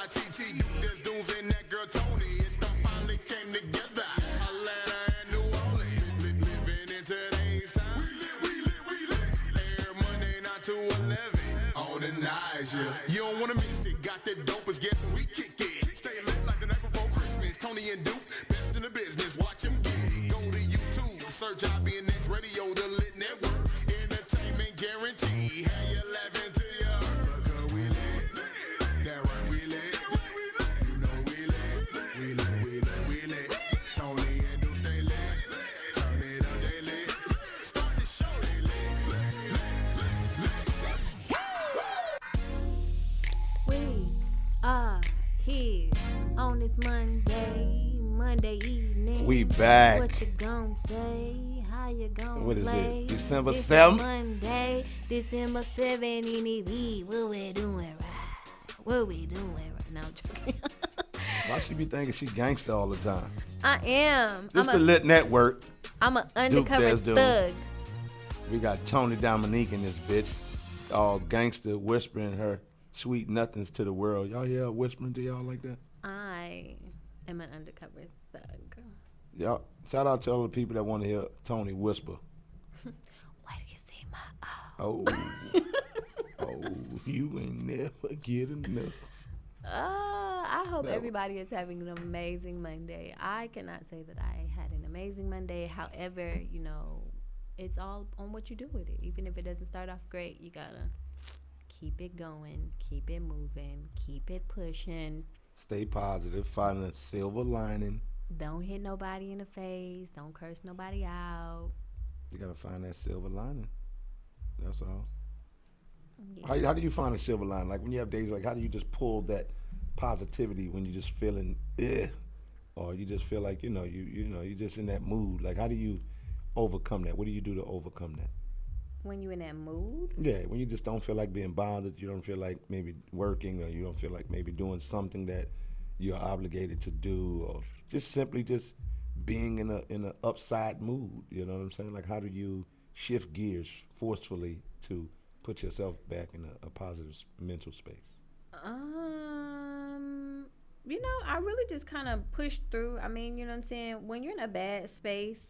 L.I.T.T. There's Dunes and that girl Toni. It done finally came together. Atlanta and New Orleans. Living in today's time. We lit. Air Monday 9 to 11. On the night, yeah. You don't wanna miss it. Got the dopest guess and we kick it. Stay lit like the night before Christmas. Toni and Duke, best in the business. Watch them get it. Go to YouTube, search IBNX Radio, the Lit Network. Entertainment guarantee. Have you laughing to your heart? Because we lit. That right, we lit. You know we lit. We lit. Toni and Duke stay lit. Turn it up, they lit. Start the show, they lit. We are here on this Monday evening. We back. What you gon' say? How you gon' What is play? it? December This is 7th? Monday, December 7th, and it what we doing right? What we doing right? No, I'm joking. Why she be thinking she gangster all the time? I am. This the Lit Network. I'm an undercover Duke, Dune. thug. We got Toni Dominique in this bitch. All gangster whispering her sweet nothings to the world. Y'all hear her whispering to y'all like that? I am an undercover thug. Y'all, shout out to all the people that want to hear Toni whisper. Why do you see my Oh, you ain't never get enough. I hope No. everybody is having an amazing Monday. I cannot say that I had an amazing Monday. However, it's all on what you do with it. Even if it doesn't start off great, you gotta keep it going, keep it moving, keep it pushing. Stay positive, find a silver lining. Don't hit nobody in the face. Don't curse nobody out. You gotta find that silver lining. That's all. Yeah. How do you find a silver lining? Like when you have days like, how do you just pull that positivity when you're just feeling or you just feel like you're just in that mood? Like how do you overcome that? What do you do to overcome that? When you in that mood? Yeah, when you just don't feel like being bothered, you don't feel like maybe working, or you don't feel like maybe doing something that you're obligated to do, or just simply just being in a upside mood. You know what I'm saying? Like how do you shift gears forcefully to put yourself back in a positive mental space? I really just kind of push through. I mean, you know what I'm saying? When you're in a bad space,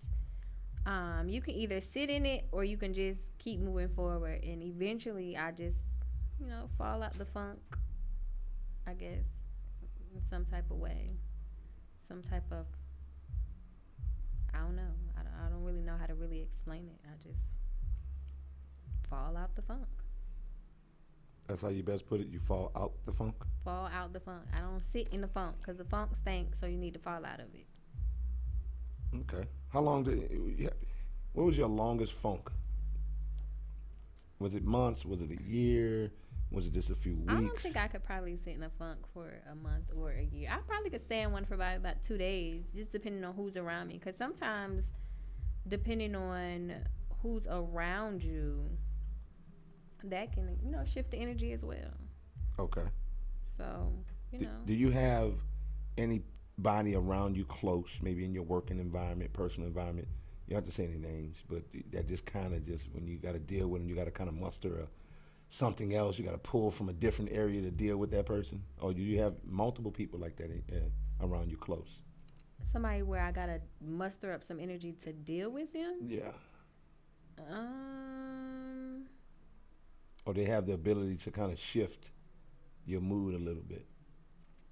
you can either sit in it or you can just keep moving forward. And eventually I just, fall out the funk, I guess, in some type of way. Some type of, I don't know. I don't really know how to really explain it. I just fall out the funk. That's how you best put it. You fall out the funk. Fall out the funk. I don't sit in the funk because the funk stinks, so you need to fall out of it. Okay. How long what was your longest funk? Was it months? Was it a year? Was it just a few weeks? I don't think I could probably sit in a funk for a month or a year. I probably could stay in one for about 2 days, just depending on who's around me. Because sometimes, depending on who's around you, that can, shift the energy as well. Okay. So, Do you have anybody around you close, maybe in your working environment, personal environment? You don't have to say any names, but that just kind of when you got to deal with them, you got to kind of muster something else. You got to pull from a different area to deal with that person? Or do you have multiple people like that around you close? Somebody where I got to muster up some energy to deal with them? Yeah. Or they have the ability to kind of shift your mood a little bit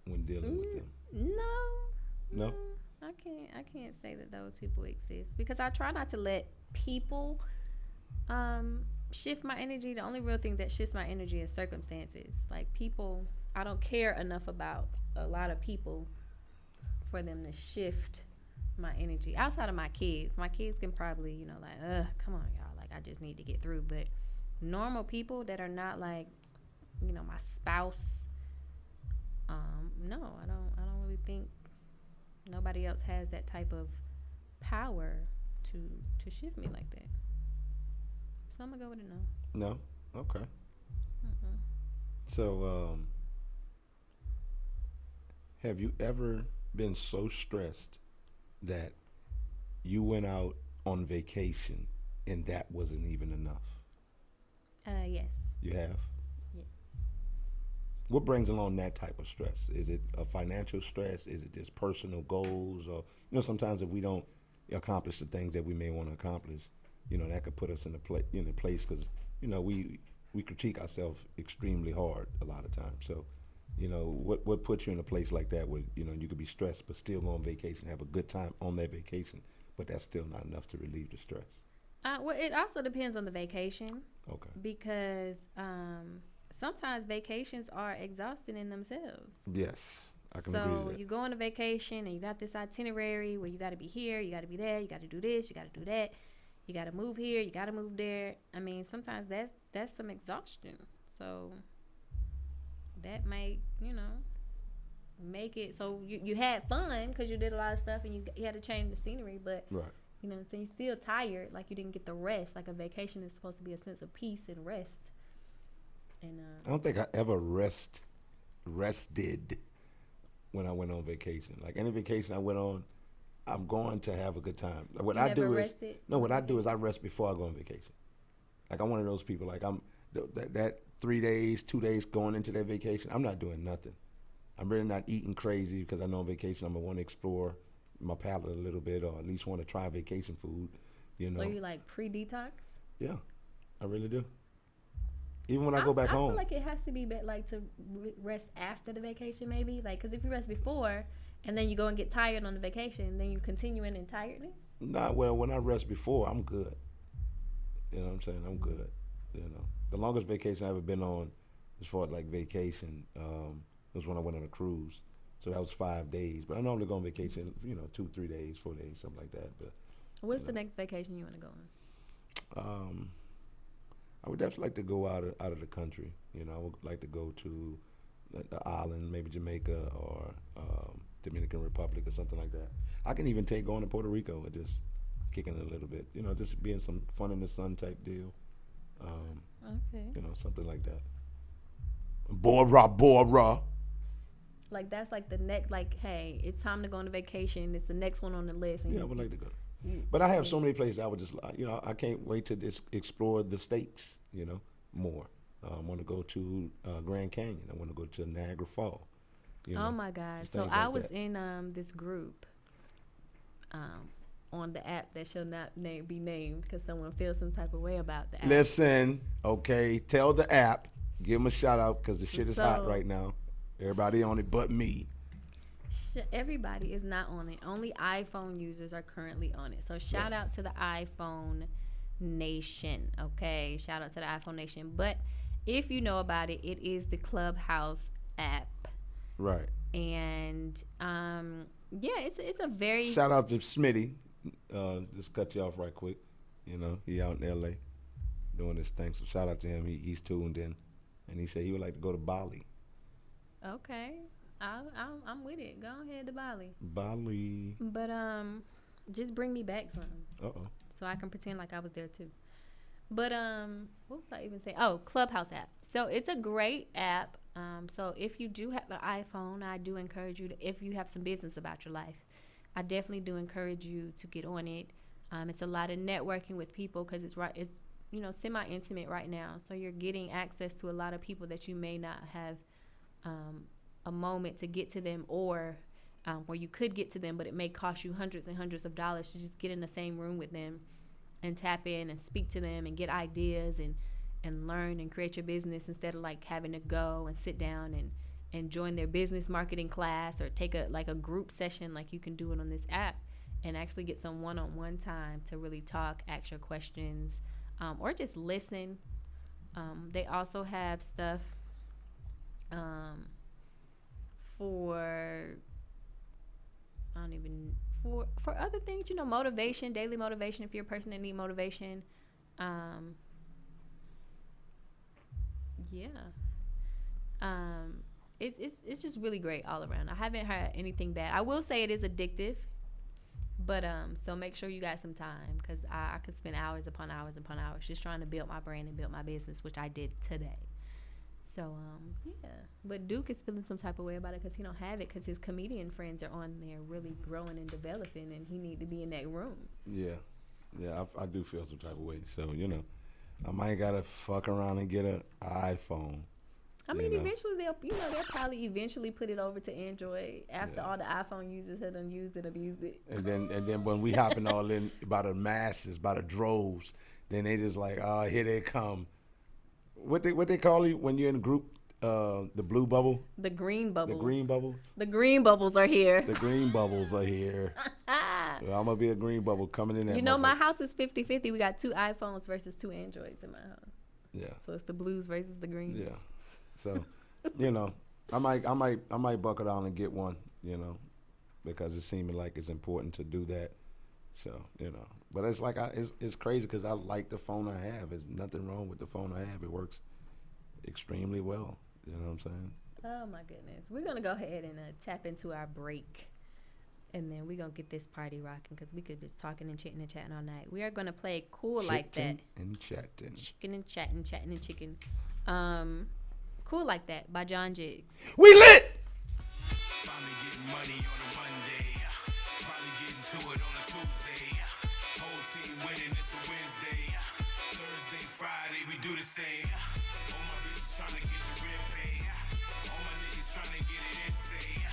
when dealing with them? No? I can't say that those people exist because I try not to let people shift my energy. The only real thing that shifts my energy is circumstances. Like people, I don't care enough about a lot of people for them to shift my energy. Outside of my kids can probably, come on, y'all. Like I just need to get through. But normal people that are not like, my spouse, no, I don't really think nobody else has that type of power to shift me like that. So I'm gonna go with a no. No? Okay. Mm-mm. So, have you ever been so stressed that you went out on vacation and that wasn't even enough? Yes. You have? Yes. What brings along that type of stress? Is it a financial stress? Is it just personal goals? Or, sometimes if we don't accomplish the things that we may want to accomplish, that could put us in a place because, we critique ourselves extremely hard a lot of times. So, what puts you in a place like that where, you could be stressed but still go on vacation, have a good time on that vacation, but that's still not enough to relieve the stress? Well, it also depends on the vacation. Okay. Because sometimes vacations are exhausting in themselves. Yes, I can agree with that. So you go on a vacation and you got this itinerary where you got to be here, you got to be there, you got to do this, you got to do that, you got to move here, you got to move there. I mean, sometimes that's some exhaustion. So that might, make it so you had fun because you did a lot of stuff and you had to change the scenery, but right. So you're still tired, like you didn't get the rest. Like a vacation is supposed to be a sense of peace and rest. And I don't think I ever rested when I went on vacation. Like any vacation I went on, I'm going to have a good time. What I do is I rest before I go on vacation. Like I'm one of those people. Like I'm that 3 days, 2 days going into that vacation, I'm not doing nothing. I'm really not eating crazy because I know on vacation I'm gonna want to explore my palate a little bit, or at least want to try vacation food. So you like pre-detox? Yeah, I really do. Even when I go back home. I feel like it has to be like to rest after the vacation, maybe. Like, because if you rest before and then you go and get tired on the vacation, then you're continuing in tiredness. Nah, well, when I rest before, I'm good. You know what I'm saying? I'm good. The longest vacation I ever been on, as far as like vacation, was when I went on a cruise. So that was 5 days. But I normally go on vacation, 2, 3 days, 4 days, something like that. But what's the next vacation you want to go on? I would definitely like to go out of the country. I would like to go to the island, maybe Jamaica or Dominican Republic or something like that. I can even take going to Puerto Rico and just kicking it a little bit. Just being some fun in the sun type deal. Okay. Something like that. Bora. Like that's like the next, like, hey, it's time to go on a vacation. It's the next one on the list. And I would like to go. But I have so many places I would just, I can't wait to explore the states, more. I want to go to Grand Canyon. I want to go to Niagara Falls. Oh my God! So I was in this group on the app that shall not be named because someone feels some type of way about the app. Listen, okay, tell the app, give them a shout out because the shit is hot right now. Everybody on it but me. Everybody is not on it. Only iPhone users are currently on it. So shout out to the iPhone Nation, okay? Shout out to the iPhone Nation. But if you know about it, it is the Clubhouse app. Right. And it's a very shout out to Smitty. Just cut you off right quick. He out in L.A. doing this thing. So shout out to him. He's tuned in, and he said he would like to go to Bali. Okay, I'm with it. Go ahead to Bali. Bali. But just bring me back some. So I can pretend like I was there too. But what was I even saying? Oh, Clubhouse app. So it's a great app. So if you do have an iPhone, I do encourage you to, if you have some business about your life, I definitely do encourage you to get on it. It's a lot of networking with people because it's semi-intimate right now. So you're getting access to a lot of people that you may not have a moment to get to them, or where you could get to them, but it may cost you hundreds and hundreds of dollars to just get in the same room with them and tap in and speak to them and get ideas and learn and create your business instead of like having to go and sit down and join their business marketing class or take a group session like you can do it on this app and actually get some one-on-one time to really talk, ask your questions, or just listen. They also have stuff for other things, motivation, daily motivation if you're a person that need motivation. It's just really great all around. I haven't heard anything bad. I will say it is addictive, but so make sure you got some time because I could spend hours upon hours upon hours just trying to build my brand and build my business, which I did today. So, but Duke is feeling some type of way about it because he don't have it because his comedian friends are on there really growing and developing, and he need to be in that room. Yeah, I do feel some type of way. So, I might got to fuck around and get an iPhone I mean, eventually they'll probably eventually put it over to Android after all the iPhone users have done used it, abused it. And then when we hopping all in by the masses, by the droves, then they just like, oh, here they come. What they call you when you're in a group? The blue bubble. The green bubbles. The green bubbles. The green bubbles are here. The green bubbles are here. Well, I'm gonna be a green bubble coming in there. You know, my house is 50-50. We got 2 iPhones versus 2 Androids in my house. Yeah. So it's the blues versus the greens. Yeah. So, you know, I might buckle down and get one, you know, because it seems like it's important to do that. So, you know, but it's like it's crazy because I like the phone I have. There's nothing wrong with the phone I have. It works extremely well. You know what I'm saying? Oh my goodness. We're gonna go ahead and tap into our break, and then we're gonna get this party rocking because we could be talking and chitting and chatting all night. We are gonna play Cool Like That. And chatting. Chicken and chatting, chatting and chicken. Cool Like That by John Jiggs. We lit! Finally getting money on a Monday. Probably getting to it on a Tuesday. Whole team winning, it's a Wednesday. Thursday, Friday, we do the same. All my bitches trying to get the real pay. All my niggas trying to get it insane.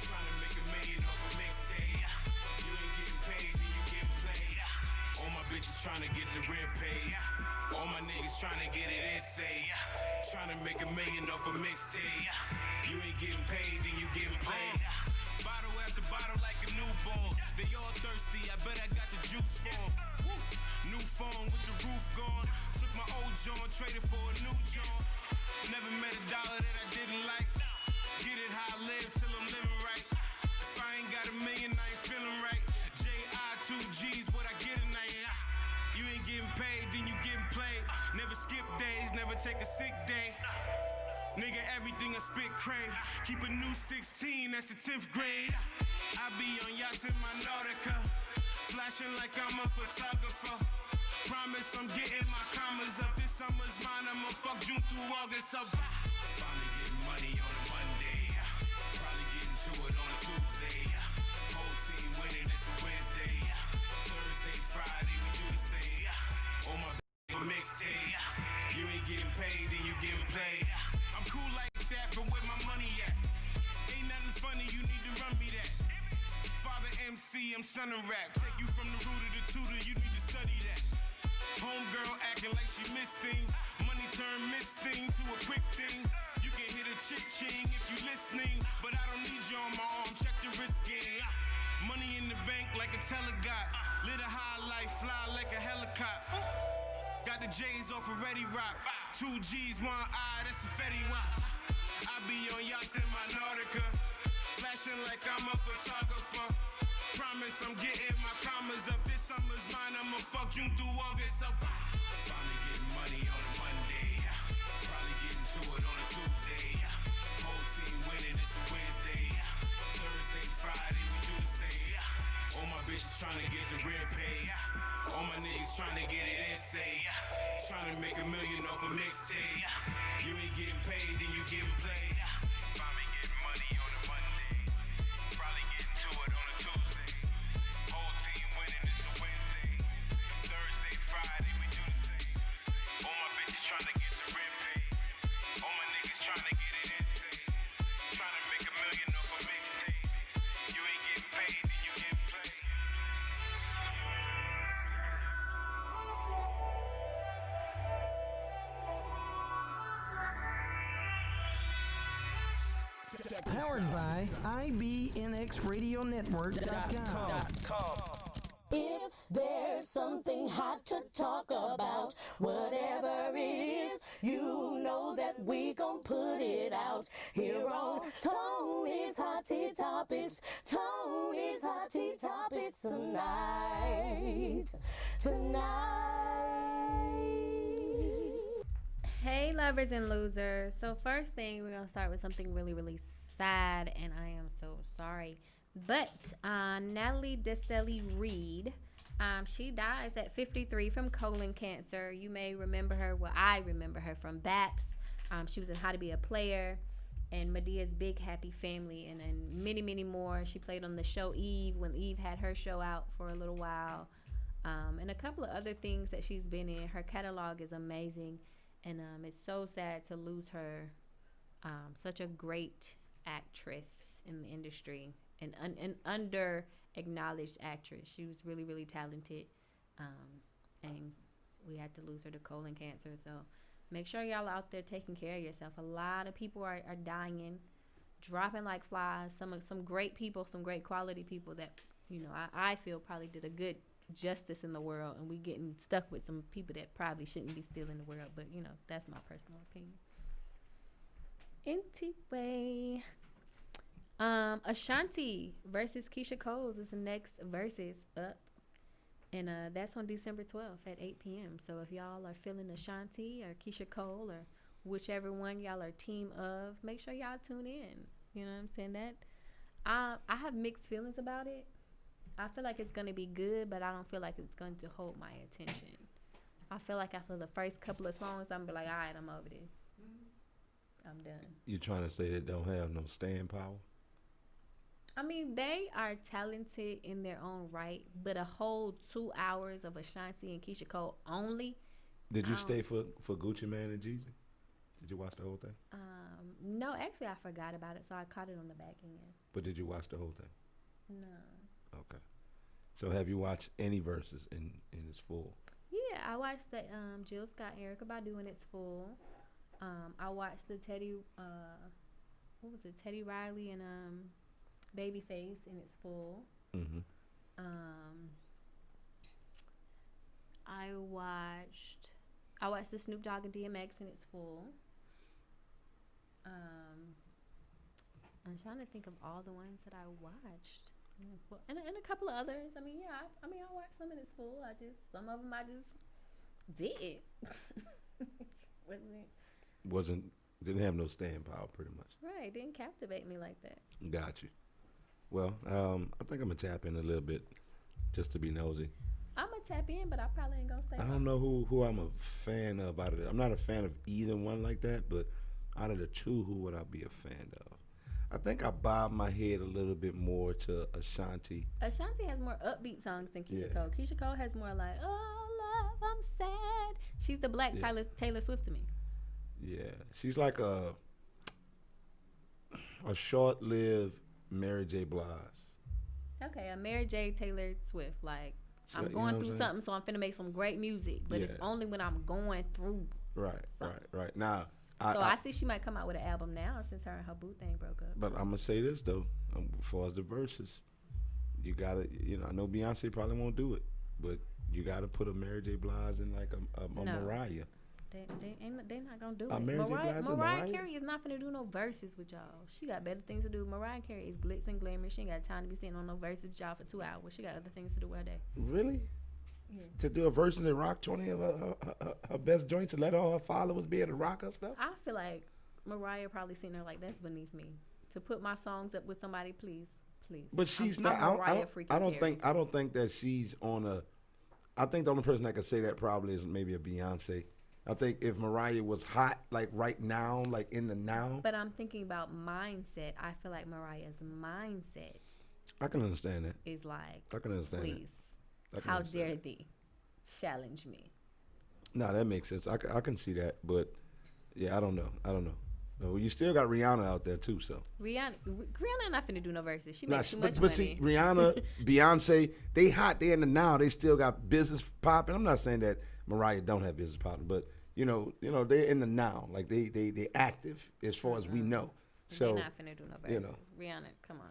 Trying to make $1 million off a mixtape. You ain't getting paid, then you getting played. All my bitches trying to get the real pay. All my niggas trying to get it insane. Trying to make $1 million off a mixtape. You ain't getting paid, then you getting played. Bottle after bottle like a newborn. They all thirsty, I bet I got the juice for 'em. New phone with the roof gone. Took my old John, traded for a new John. Never met a dollar that I didn't like. Get it how I live till I'm living right. If I ain't got $1 million, I ain't feeling right. J.I.2G's what I get tonight. You ain't getting paid, then you getting played. Never skip days, never take a sick day. Nigga, everything I spit crave. Keep a new 16, that's the 10th grade. I be on yachts in my Nautica. Flashing like I'm a photographer. Promise I'm getting my commas up. This summer's mine, I'ma fuck June through August up. Finally getting money on a Monday. Probably getting to it on a Tuesday. Whole team winning, it's a Wednesday. Thursday, Friday, we do the same. Oh my mixtape. You ain't getting paid, then you getting played. I'm cool like that, but where my money at? Ain't nothing funny, you need to run me that. Father MC, I'm son of rap. Take you from the root of the tutor, you need to study that. Homegirl acting like she missed thing. Money turn miss thing to a quick thing. You can hit a chick-ching if you listening, but I don't need you on my arm, check the wrist game. Money in the bank like a telegot. Live a high life, fly like a helicopter. Got the J's off of Ready Rock. 2 G's, 1 I, that's a Fetty Wap. I be on yachts in my Nautica. Flashing like I'm a photographer. Promise I'm getting my commas up. This summer's mine, I'ma fuck June through August up. Finally getting money on a Monday. Probably getting to it on a Tuesday. Whole team winning, it's a Wednesday. Thursday, Friday, we do the same. All my bitches trying to get the real pay. All my niggas trying to get it insane. Trying to make $1 million off a mixtape. You ain't getting paid, then you getting played. Finally getting money on a Monday. Probably getting to it on a Tuesday. Whole team winning, it's a Wednesday. Thursday, Friday, we do the same. All my bitches trying to get the real pay. All my niggas trying to get it insane. Trying to make $1 million off a mixtape. You ain't getting paid, then you getting played. Powered by IBNXRadioNetwork.com. If there's something hot to talk about, whatever it is, you know that we gon' put it out here on Tony's Hot Tea Topics. Tony's Hot Tea Topics tonight. Hey, lovers and losers. So first thing, we're going to start with something really, really sad, and I am so sorry. But Natalie Desseli Reed, she dies at 53 from colon cancer. You may remember her. Well, I remember her from Baps. She was in How to Be a Player and Medea's Big Happy Family, and then many, many more. She played on the show Eve when Eve had her show out for a little while, and a couple of other things that she's been in. Her catalog is amazing, and it's so sad to lose her such a great actress in the industry and an under acknowledged actress. She was really, really talented. And we had to lose her to colon cancer. So make sure y'all out there taking care of yourself. A lot of people are dying, dropping like flies. Some great people, some great quality people that, I feel probably did a good justice in the world, and we getting stuck with some people that probably shouldn't be still in the world. But, that's my personal opinion. Anyway, Ashanti versus Keisha Coles is the next versus up. And that's on December 12th at 8 p.m. So if y'all are feeling Ashanti or Keisha Cole or whichever one y'all are team of, make sure y'all tune in. You know what I'm saying? That I have mixed feelings about it. I feel like it's going to be good, but I don't feel like it's going to hold my attention. I feel like after the first couple of songs, I'm going to be like, all right, I'm over this. I'm done. You trying to say they don't have no staying power? I mean, they are talented in their own right, but a whole 2 hours of Ashanti and Keisha Cole only. Did you stay for Gucci Mane and Jeezy? Did you watch the whole thing? No, actually, I forgot about it, so I caught it on the back end. But did you watch the whole thing? No. Okay. So have you watched any verses in its full? Yeah, I watched the Jill Scott, Erykah Badu in its full. I watched the Teddy Riley and Babyface in its full. Mm-hmm. I watched the Snoop Dogg and DMX in its full. I'm trying to think of all the ones that I watched. And a couple of others. I mean, I watched some in its full. Some of them I just did. Didn't have no staying power, pretty much. Right, didn't captivate me like that. Got you. Well, I think I'm gonna tap in a little bit, just to be nosy. I'm gonna tap in, but I probably ain't gonna stay. I don't know who I'm a fan of out of it. I'm not a fan of either one like that, but out of the two, who would I be a fan of? I think I bob my head a little bit more to Ashanti. Ashanti has more upbeat songs than Keisha Cole. Keisha Cole has more like, oh, love, I'm sad. She's the black Taylor Swift to me. Yeah, she's like a short-lived Mary J. Blige. Okay, a Mary J. Taylor Swift. Like, I'm going through something, so I'm finna make some great music. But it's only when I'm going through. Right. Now, I see she might come out with an album now since her and her boo thing broke up. But I'm gonna say this though, as far as the verses, you gotta, I know Beyonce probably won't do it, but you gotta put a Mary J. Blige in like a Mariah. They not gonna do it. Mariah Carey is not gonna do no verses with y'all. She got better things to do. Mariah Carey is glitz and glamour. She ain't got time to be sitting on no verses with y'all for 2 hours. She got other things to do all day. Really? Yeah. To do a verse and rock 20 of her best joints and let all her followers be able to rock her stuff? I feel like Mariah probably sitting there like, that's beneath me. To put my songs up with somebody, please. But she's not. I don't think that she's on a. I think the only person that could say that probably is maybe a Beyonce. I think if Mariah was hot, like right now, like in the now. But I'm thinking about mindset. I feel like Mariah's mindset. I can understand that. Is like, I can understand please, how dare thee challenge me? No, that makes sense. I can see that, but yeah, I don't know. Well, you still got Rihanna out there too, so. Rihanna not finna do no verses. She makes too much money. But see, Rihanna, Beyonce, they hot. They in the now. They still got business popping. I'm not saying that Mariah don't have business popping, but you know, they're in the now. Like they active as far as we know. So they're not finna do no verses. Rihanna, come on.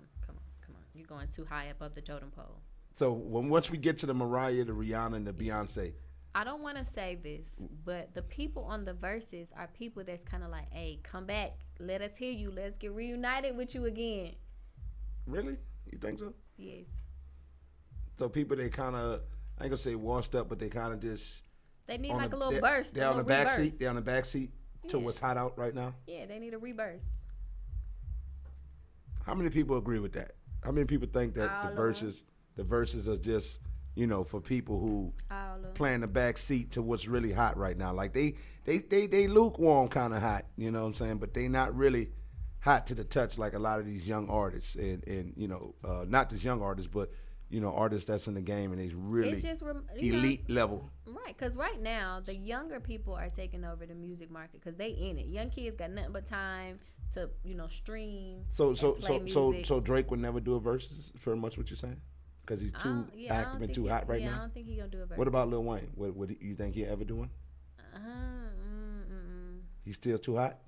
You're going too high above the totem pole. So once we get to the Mariah, the Rihanna, and the Beyonce. I don't want to say this, but the people on the verses are people that's kind of like, hey, come back. Let us hear you. Let's get reunited with you again. Really? You think so? Yes. So people, they kind of, I ain't going to say washed up, but they kind of just. They need like a little burst. They're on the back seat. They're on the back seat to what's hot out right now? Yeah, they need a rebirth. How many people agree with that? How many people think that the verses are just, for people who playing the back seat to what's really hot right now? Like they lukewarm kind of hot, you know what I'm saying? But they not really hot to the touch like a lot of these young artists and not just young artists, but artists that's in the game and they really elite level. Right, because right now the younger people are taking over the music market because they in it. Young kids got nothing but time to stream. So play music. so Drake would never do a verse. Is pretty much what you're saying, because he's too active and too hot right now. I don't think he's gonna do a verse. What about Lil Wayne? What you think he'll ever do one? He's still too hot.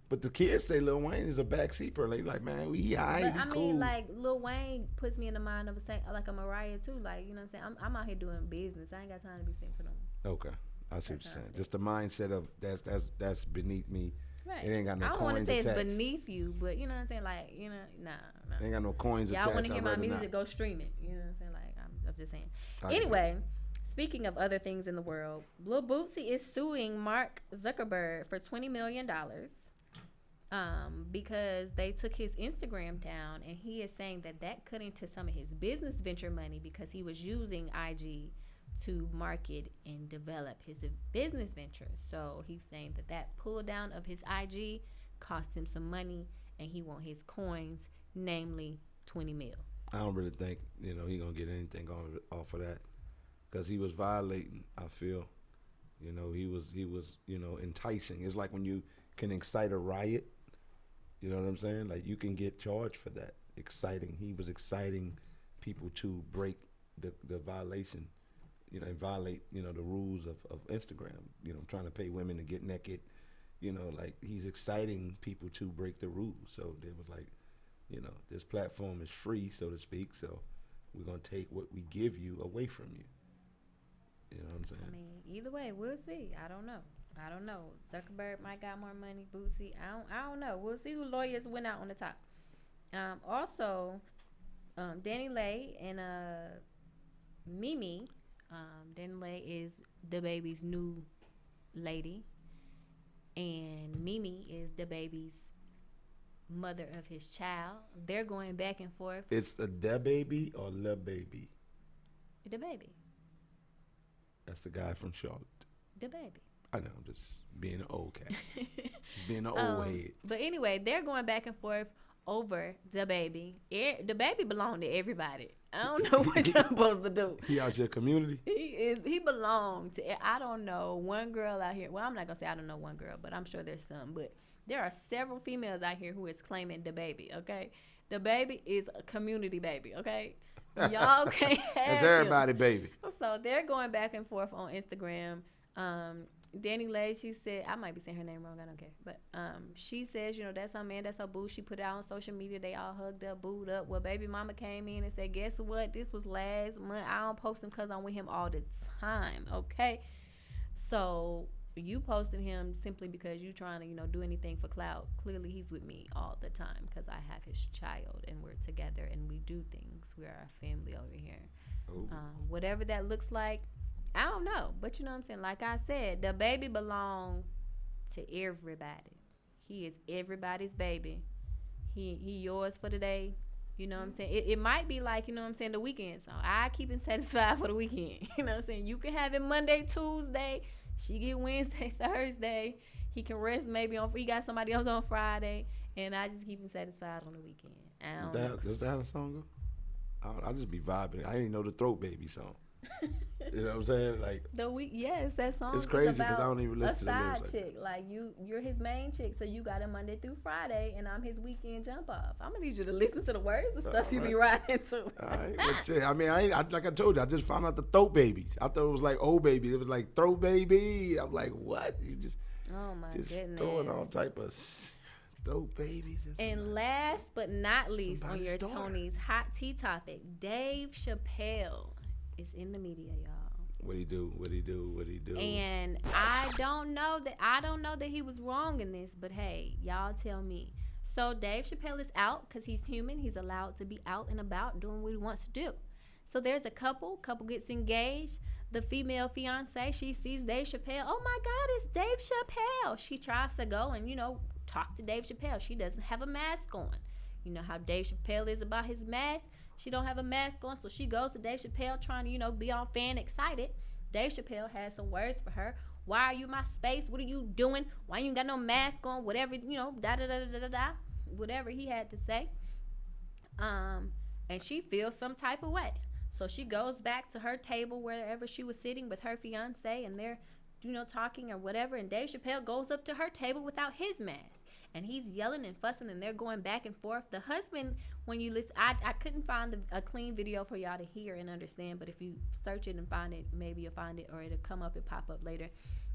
But the kids say Lil Wayne is a backseat per. Like, man, he high, But he I cool. mean, like Lil Wayne puts me in the mind of like a Mariah too. Like, you know what I'm saying? I'm out here doing business. I ain't got time to be singing for them. Okay, I see what you're saying. Just the mindset of that's beneath me. Right. It ain't got no I don't coins want to say attached. it's beneath you, but you know what I'm saying? Like, nah. It ain't got no coins attached. Y'all want to hear I'd my rather music? not. Go stream it. You know what I'm saying? Like, I'm just saying. I Anyway, speaking of other things in the world, Lil Bootsy is suing Mark Zuckerberg for $20 million. Because they took his Instagram down, and he is saying that cut into some of his business venture money because he was using IG to market and develop his business ventures. So he's saying that pull down of his IG cost him some money, and he want his coins, namely 20 mil. I don't really think he gonna get anything off of that, because he was violating. I feel, he was enticing. It's like when you can excite a riot. You know what I'm saying? Like, you can get charged for that. He was exciting people to break the violation, and violate, the rules of Instagram. Trying to pay women to get naked. Like, he's exciting people to break the rules. So they was like, this platform is free, so to speak. So we're gonna take what we give you away from you. You know what I'm saying? I mean, either way, we'll see. I don't know. Zuckerberg might got more money. Bootsy, I don't know. We'll see who lawyers went out on the top. Also, Dani Lay and Mimi. Dani Lay is the baby's new lady, and Mimi is the baby's mother of his child. They're going back and forth. It's the baby or the baby? The baby. That's the guy from Charlotte. The baby. I know, I'm just being an old cat. Just being an old head. But anyway, they're going back and forth over the baby. The baby belonged to everybody. I don't know what you're supposed to do. He out your community? He belonged to, I don't know, one girl out here. Well, I'm not going to say I don't know one girl, but I'm sure there's some. But there are several females out here who is claiming the baby, okay? The baby is a community baby, okay? Y'all can't have That's everybody, him. baby. So they're going back and forth on Instagram. Dani Lay, she said, I might be saying her name wrong, I don't care. But she says, that's her man, that's her boo. She put it out on social media. They all hugged up, booed up. Well, baby mama came in and said, guess what? This was last month. I don't post him because I'm with him all the time, okay? So you posted him simply because you trying to, do anything for clout. Clearly, he's with me all the time because I have his child and we're together and we do things. We are a family over here. Whatever that looks like, I don't know, but you know what I'm saying? Like I said, the baby belongs to everybody. He is everybody's baby. He yours for the day. You know what I'm saying? It might be like, the weekend song. I keep him satisfied for the weekend. You know what I'm saying? You can have him Monday, Tuesday. She get Wednesday, Thursday. He can rest maybe he got somebody else on Friday. And I just keep him satisfied on the weekend. Does that how the song go? I'll just be vibing. I didn't know the Throat Baby song. You know what I'm saying? Like, yes, that song. It's crazy because I don't even listen to the lyrics. A side chick, like you're his main chick, so you got him Monday through Friday, and I'm his weekend jump off. I'm gonna need you to listen to the words and stuff you be riding to. All right, but shit, I mean, like I told you, I just found out the Throat Babies. I thought it was like old baby. It was like Throat Baby. I'm like, what? You just goodness, throwing all type of Throat Babies. And last but not least, on your daughter. Toni's hot tea topic, Dave Chappelle is in the media, y'all. What'd he do? And I don't know that he was wrong in this, but hey, y'all tell me. So Dave Chappelle is out because he's human. He's allowed to be out and about doing what he wants to do. So there's a couple gets engaged. The female fiance, she sees Dave Chappelle. Oh my God, it's Dave Chappelle. She tries to go and, talk to Dave Chappelle. She doesn't have a mask on. You know how Dave Chappelle is about his mask. She don't have a mask on, so she goes to Dave Chappelle trying to, be all fan excited. Dave Chappelle has some words for her. Why are you in my space? What are you doing? Why you ain't got no mask on? Whatever, da-da-da-da-da-da. Whatever he had to say. And she feels some type of way. So she goes back to her table wherever she was sitting with her fiance, and they're, talking or whatever. And Dave Chappelle goes up to her table without his mask. and he's yelling and fussing, and they're going back and forth. The husband, when you listen, I couldn't find a clean video for y'all to hear and understand, but if you search it and find it, maybe you'll find it, or it'll come up and pop up later.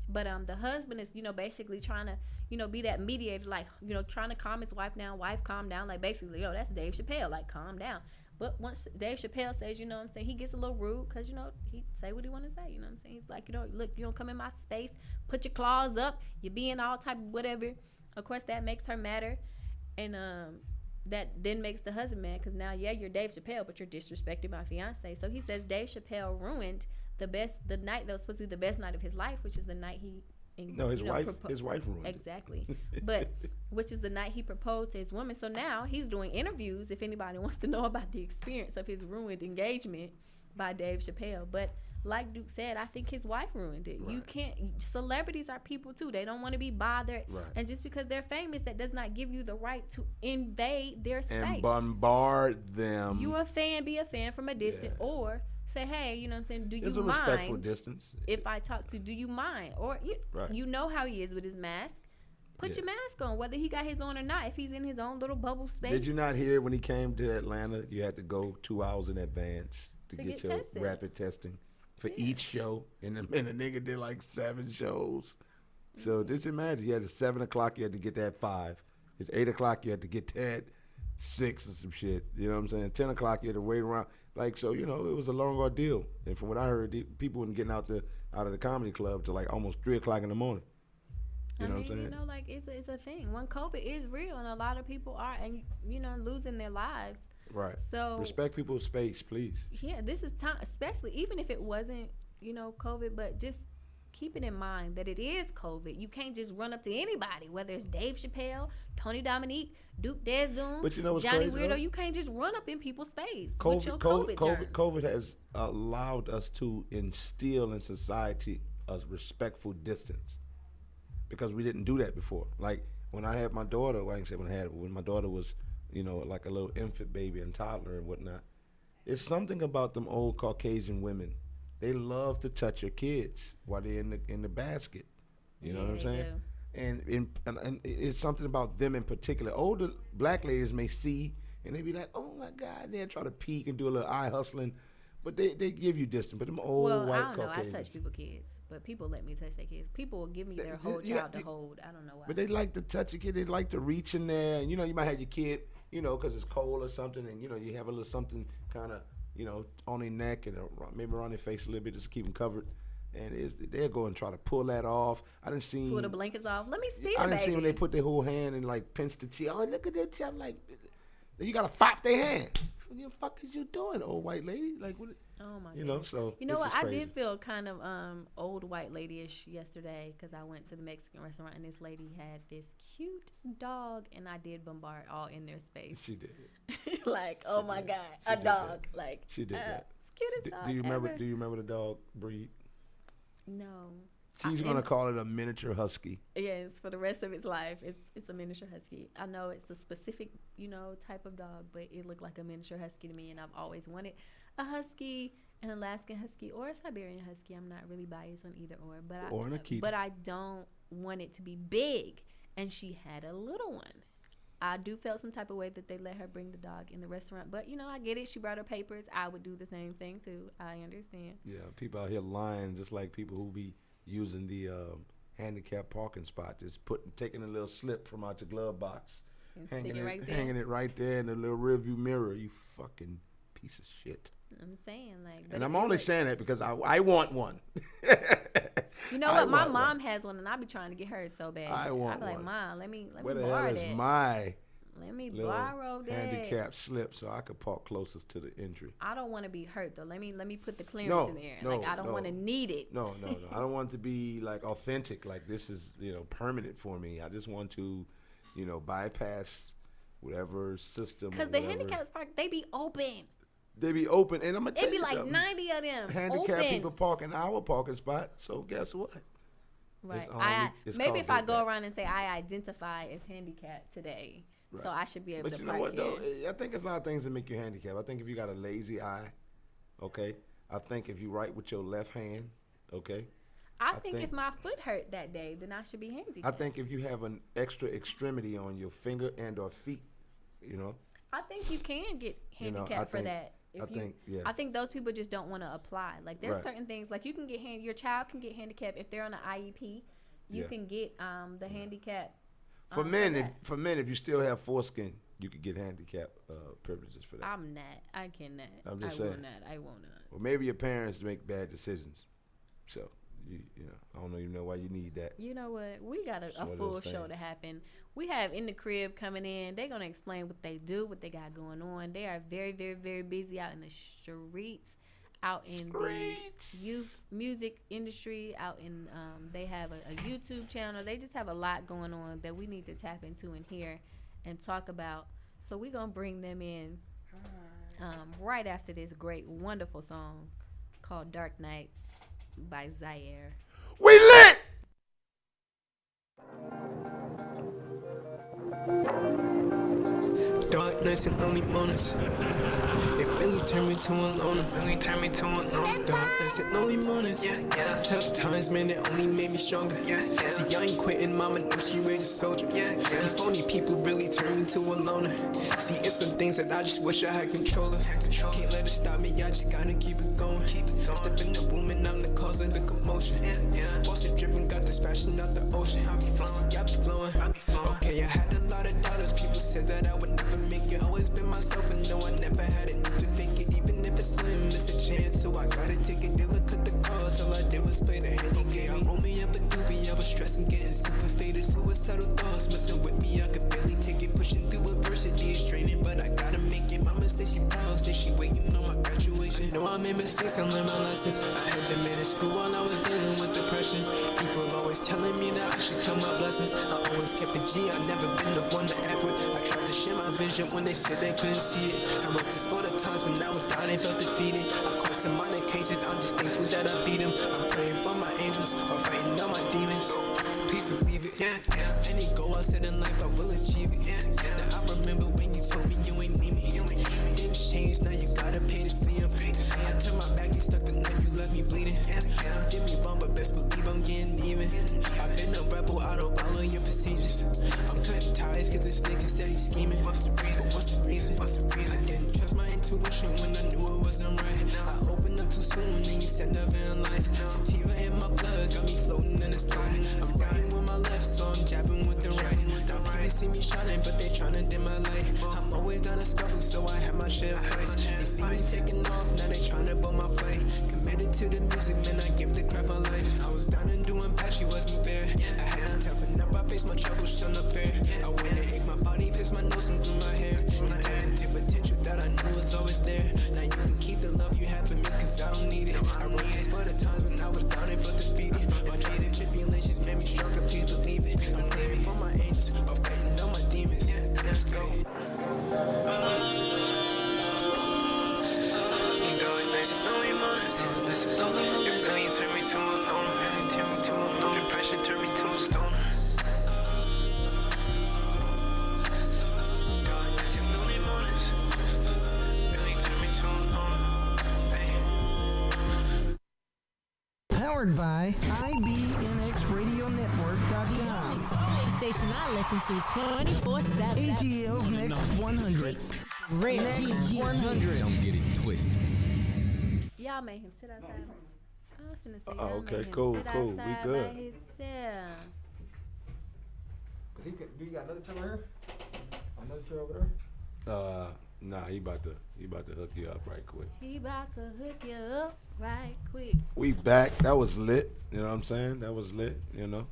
But the husband is, basically trying to, be that mediator, like, trying to calm his wife down. Wife, calm down. Like, basically, that's Dave Chappelle. Like, calm down. But once Dave Chappelle says, he gets a little rude because, he say what he want to say. He's like, look, you don't come in my space. Put your claws up. You're being all type of whatever. Of course, that makes her madder. And that then makes the husband mad because now, you're Dave Chappelle, but you're disrespecting my fiance. So he says Dave Chappelle ruined the night that was supposed to be the best night of his life, which is the night he his wife ruined exactly but which is the night he proposed to his woman. So now he's doing interviews if anybody wants to know about the experience of his ruined engagement by Dave Chappelle. But like Duke said, I think his wife ruined it. Right. You can't, celebrities are people too. They don't want to be bothered. Right. And just because they're famous, that does not give you the right to invade their space and bombard them. You a fan, be a fan from a distance, or say, hey, you know what I'm saying, do you mind? There's a respectful distance. If I talk to, do you mind? Or you know how he is with his mask. Put your mask on, whether he got his on or not, if he's in his own little bubble space. Did you not hear when he came to Atlanta, you had to go 2 hours in advance to get your tested. Rapid testing for each show? And the nigga did like 7 shows. So just imagine, you had at 7 o'clock, you had to get that 5. It's 8 o'clock, you had to get that 6 or some shit. You know what I'm saying? 10 o'clock, you had to wait around. Like, so, it was a long ordeal. And from what I heard, people weren't getting out of the comedy club till like almost 3 o'clock in the morning. You know what I'm saying? Like, it's a thing. When COVID is real, and a lot of people are, and, losing their lives. Right. So respect people's space, please. Yeah, this is time, especially even if it wasn't, COVID, but just keep it in mind that it is COVID. You can't just run up to anybody, whether it's Dave Chappelle, Tony Dominique, Duke Dune, but what's Johnny crazy, Weirdo. You can't just run up in people's space with your COVID COVID has allowed us to instill in society a respectful distance, because we didn't do that before. Like when I had my daughter, well, I ain't say when I had it, but when my daughter was, like a little infant baby and toddler and whatnot, it's something about them old Caucasian women. They love to touch your kids while they're in the basket. You know what I'm saying? And it's something about them in particular. Older black ladies may see and they be like, oh my God, they'll try to peek and do a little eye hustling, but they give you distance. But them old white Caucasians. I touch people's kids, but people let me touch their kids. People will give me their whole child to hold. I don't know why. But they like to touch a kid. They like to reach in there. And, you might have your kid, because it's cold or something, and, you have a little something kind of, on their neck and maybe around their face a little bit just to keep them covered. And they'll go and try to pull that off. I didn't see. Pull the blankets off. Let me see. I didn't see when they put their whole hand and like pinch the cheek. Oh, look at their cheek. I'm like, you gotta fop their hand. What the fuck is you doing, old white lady? Like, what? Oh my God. So what? I did feel kind of old white lady-ish yesterday because I went to the Mexican restaurant and this lady had this cute dog, and I did bombard all in their space. She did. Like, oh my God, a dog. That. Like, she did that. Cutest dog Do you remember? ever. Do you remember the dog breed? No. She's gonna call it a miniature husky. Yes, for the rest of its life, it's a miniature husky. I know it's a specific, type of dog, but it looked like a miniature husky to me, and I've always wanted a husky, an Alaskan husky, or a Siberian husky. I'm not really biased on either or, but I don't want it to be big. And she had a little one. I do feel some type of way that they let her bring the dog in the restaurant, but I get it. She brought her papers. I would do the same thing too. I understand. Yeah, people out here lying, just like people who be using the handicap parking spot, just taking a little slip from out your glove box, hanging it right there in the little rearview mirror. You fucking piece of shit. I'm saying, like, and I'm only saying that because I want one. You know what? My mom has one, and I be trying to get hers so bad. I want one. I be like, Mom, let me Where the borrow hell is my Let me borrow that handicap slip so I could park closest to the entry? I don't want to be hurt though. Let me put the clearance in there. Like, I don't want to need it. No. I don't want it to be like authentic. Like, this is permanent for me. I just want to, bypass whatever system. Because the handicapped park, they be open. They be open, and I'm gonna tell you something. It be like 90 of them. Handicapped people park in our parking spot. So guess what? Right. Maybe if I go around and say I identify as handicapped today, so I should be able to park here. But you know what though? I think there's a lot of things that make you handicapped. I think if you got a lazy eye, okay. I think if you write with your left hand, okay. I think if my foot hurt that day, then I should be handicapped. I think if you have an extra extremity on your finger and or feet, you know. I think you can get handicapped for that. I think those people just don't want to apply. Like there's certain things like you can get your child can get handicapped if they're on an IEP. You can get the handicap. For men, if you still have foreskin, you could get handicap privileges for that. I'm not. I cannot. I'm just saying. I will not. Well, maybe your parents make bad decisions, so you know I don't even know why you need that. You know what? We got a full show to happen. We have In the Crib coming in. They're gonna explain what they do, what they got going on. They are very, very, very busy out in the streets, out in the youth music industry, out in they have a YouTube channel. They just have a lot going on that we need to tap into and hear and talk about. So we're gonna bring them in right after this great, wonderful song called Dark Nights by Zaire. We lit! Dark nights and lonely mornings. It really turned me to a loner. Dark nights and lonely mornings. Tough times, man, it only made me stronger. See, I ain't quitting, mama knew she raised a soldier. These phony people really turned me to a loner. See, it's some things that I just wish I had control of. Can't let it stop me, I just gotta keep it going. Step in the room and I'm the cause of the commotion. Faucet dripping, got this passion out the ocean. See, I be flowing. Okay, I had a lot of dollars. People said that I would never make it. Always been myself and no, I never had it. Need to think it, even if it's slim, it's a chance. So I gotta take it. They look at the cause. All I did was play the hand he gave me. Roll me up a doobie. I was stressing, getting super faded. Suicidal thoughts messing with me. I could barely take it. Pushing through adversity is draining, but I gotta make it. Mama said she proud, said she waiting on my graduation. No, I made mistakes, I learned my lessons. I had to manage school while I was dealing with depression. People always telling me that I should count my blessings. I always kept it G, I never been the one to act with. I tried to share my vision when they said they couldn't see it. I wrote this for the times when I was down and felt defeated. I caught some minor cases, I'm just thankful that I beat them. I'm praying for my angels, or fighting all my demons. Please believe it. Any goal I set in life, I will achieve it. Now I remember when you told me you ain't need me. Things changed, now you gotta pay to see them. I turned my back, you stuck the knife, you left me bleeding. Don't get me wrong, but best believe I'm getting even. I've been a rebel, I don't follow your procedures. I'm cutting ties, cause this nigga steady scheming. What's the reason? I didn't trust my intuition when I knew it wasn't right. I opened up too soon, and you said never in life. Sativa in my blood, got me floating in the sky. I'm riding with my left, so I'm jabbing with the right. Now people see me shining, but they tryna dim my light. I'm always down to scuffle, so I have my share of price. They see me taking off, now they tryna blow my play. Committed to the music, man, I give the crap my life. I was down and doing bad, she wasn't there. I had to toughen up, I faced my troubles, showing up fair. I went and ate my body, pissed my nose and grew my hair. And tapped into potential that I knew was always there. Now you can keep the love you have for me, cause I don't need it. I wrote this for the times when I was down and felt defeated. My trials and tribulations made me stronger, please believe it. I'm praying for my angels, or fighting all my demons. Let's go. It really turned me to a loner. Depression turned me to a stoner. Darkness and lonely mornings really turned me to a loner. Powered by IBNXRadioNetwork.com. Station I listen to 24/7. ATL's Next 100. Real Next 100. Don't get it twisted. Y'all made him sit outside. I was finna say, Oh, y'all okay, made him cool, sit cool. We outside good. by himself. Do you got another chair here? Another chair over there? Nah, he about to hook you up right quick. He about to hook you up right quick. We back. That was lit. You know what I'm saying? That was lit. You know.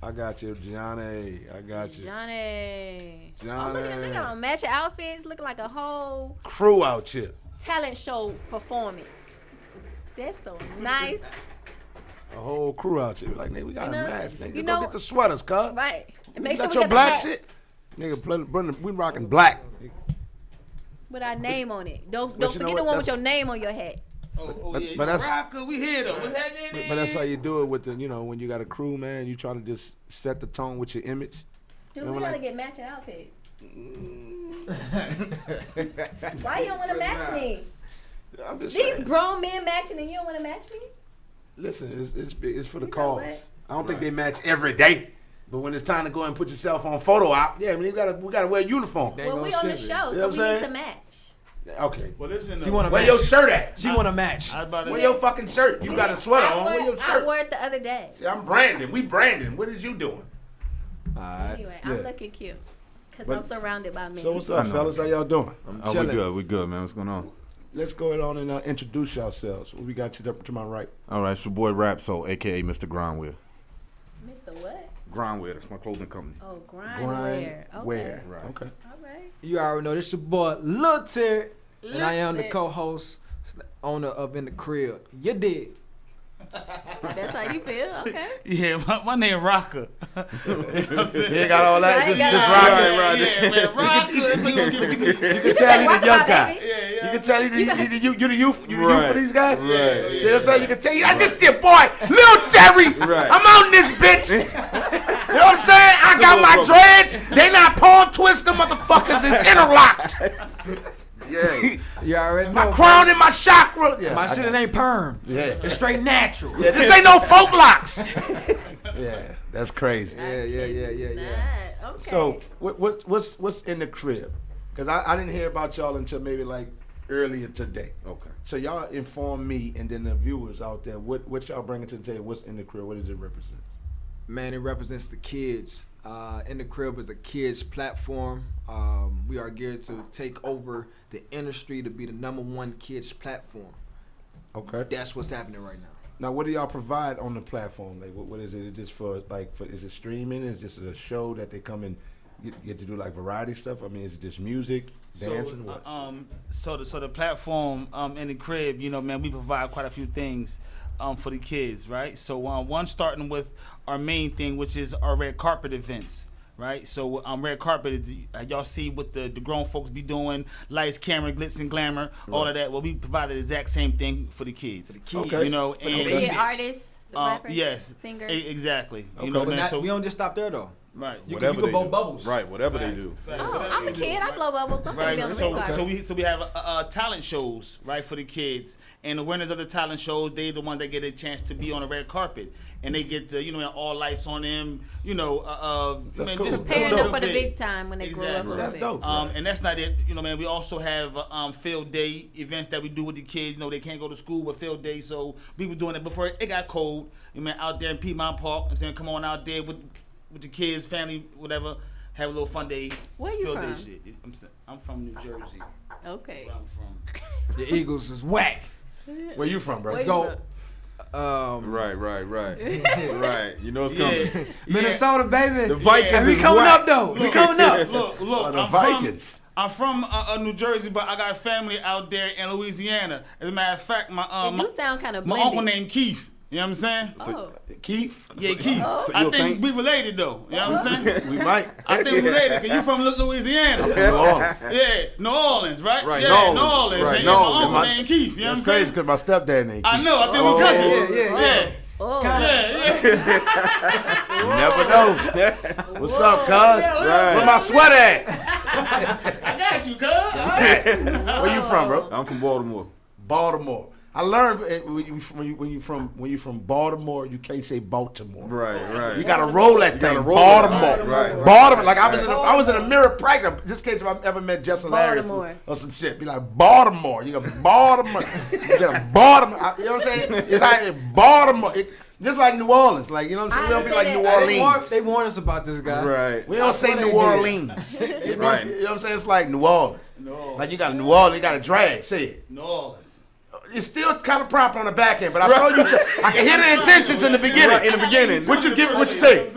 I got you, Johnny. I got you. Johnny. Oh, Johnny. look at them. They got on matching outfits, looking like a whole Crew out here. talent show performance. That's so nice. A whole crew out here. Like, nigga, we got You know, a match, nigga. you Go know- get the sweaters, cuz. Right. And You make sure got we your got the black hats shit? Nigga, we rocking black. with our name on it. Don't But you know forget what? the one with That's- your name on your hat. But You that's- rocker, we hit him. What's happening? But that's how you do it with the, you know, when you got a crew, man. You try to just set the tone with your image. Dude, And we we're gotta like- get matching outfits. Why you don't want to match me? I'm just These saying. grown men matching and you don't want to match me? Listen, it's for the You know cause. what? I don't think they match every day. But when it's time to go and put yourself on photo op, yeah, I mean, we gotta wear a uniform. Well, we on the show, You know so what I'm we need saying? to match. Okay. Well, listen. She want to Where match. your shirt at? She want to match. Where your fucking shirt? You got a sweater on. Where your I shirt? wore it the other day. See, I'm Brandon. We Brandon. What is you doing? All right. Anyway, Yeah. I'm looking cute. Because But- I'm surrounded by men. So what's up, fellas? How y'all doing? Oh, we chilling. good. We good, man. What's going on? Let's go ahead on and introduce yourselves. What we got to my right? All right, it's your boy Rap Soul, a.k.a. Mr. Grimewear. Mr. What? Grimewear, that's my clothing company. Oh, Grime wear. Okay. Wear. Right. Okay. All right. You already know this your boy L.I.T.T, and I am the L.I.T.T. co-host, owner of In the Crib. You did. That's how you feel? Okay. Yeah, my name Rocker. You ain't got all that. I ain't Just got all rock that. it, right? Yeah, man, Rocker. That's what you gonna give me. You can tell he's the young guy. baby. You can tell you the youth. You the youth Right. for these guys. Right. See what I'm saying? You can tell I just your boy, Lil Terry. Right. I'm out in this bitch. You know what I'm saying? I got my dreads. They not pawn twister motherfuckers. It's interlocked. Yeah. You already know. My crown and my chakra. Yeah. My shit ain't perm. Yeah. It's straight natural. Yeah, this ain't no folk locks. Yeah, that's crazy. Yeah. Okay. So what's in the crib? Because I didn't hear about y'all until maybe like earlier today. Okay. So y'all inform me and then the viewers out there what y'all bringing to the table. What's in the crib? What does it represent? Man, it represents the kids. In the Crib is a kids platform. We are geared to take over the industry to be the #1 kids platform. Okay. That's what's happening right now. Now, what do y'all provide on the platform? Like, what is it? Is it just for is it streaming? Is this a show that they come and get to do like variety stuff? I mean, is it just music, dancing? What? So the platform in the crib, you know, man, we provide quite a few things for the kids, right? So one starting with our main thing, which is our red carpet events. Right, so red carpet is y'all see what the grown folks be doing, lights, camera, glitz and glamour, all of that. Well, we provide the exact same thing for the kids. The kids. Okay. You know, The and kid artists, rappers, yes, singers. Exactly. Okay. You know, But man. not, So we don't just stop there though. right, You Whatever can they blow do. bubbles. Right, whatever they do. Oh, I'm a kid. I blow bubbles. I'm Right, gonna be on the red carpet. so we have talent shows, right, for the kids, and the winners of the talent shows, they the ones that get a chance to be on the red carpet, and they get to, you know, all lights on them, you know, That's man, cool. just Preparing That's them dope. for the big time when they grow up a Exactly. little That's bit. dope. And that's not it, you know, man. We also have field day events that we do with the kids. You know, they can't go to school with field day, so we were doing it before it got cold. You know, man, out there in Piedmont Park, I'm saying, come on out there with the kids, family, whatever, have a little fun day. Where you field from? Day shit. I'm from New Jersey. Okay. Where I'm from. The Eagles is whack. Where you from, bro? Where Let's you go. Right. Right. You know it's coming. Yeah. Minnesota, baby. The Vikings And we is coming whack. up though. We coming up. Look, the I'm Vikings. I'm from New Jersey, but I got family out there in Louisiana. As a matter of fact, And you sound kind of my blended. uncle named Keith. You know what I'm saying? Oh. Keith? Yeah, Keith. so I you a think Saint? we related though. You know what I'm saying? We might. I think we related because you from Louisiana. New Orleans. Yeah, New Orleans, right? Right, Yeah, New Orleans. And Right, my New uncle Orleans. named Keith. You know what I'm That's crazy saying? because my stepdad named Keith. I know. I think we cousins. Yeah. Oh. Yeah. You never know. What's up, cuz? Right. Where my sweater at? I got you, cuz. All right. Where you from, bro? I'm from Baltimore. Baltimore. I learned when you from Baltimore, you can't say Baltimore. Right. You gotta roll that thing. roll that. Baltimore. Right. Baltimore. Like I was in a mirror practice. Just in case if I ever met Jess Hilarious Baltimore. or some shit. Be like Baltimore. You got Baltimore. You got Baltimore. You know what I'm saying? It's like Baltimore. Just like New Orleans. Like, you know what I'm saying? We don't be like New Orleans. They warned us about this guy. Right. We don't say what New they did. Orleans. You know Right. what I'm saying? It's like New Orleans. Like you got a New Orleans, you got a drag. Say it. New Orleans. It's still kind of proper on the back end, but I told you I can hear the intentions in the beginning. Right, in the beginning. What you give? What you say?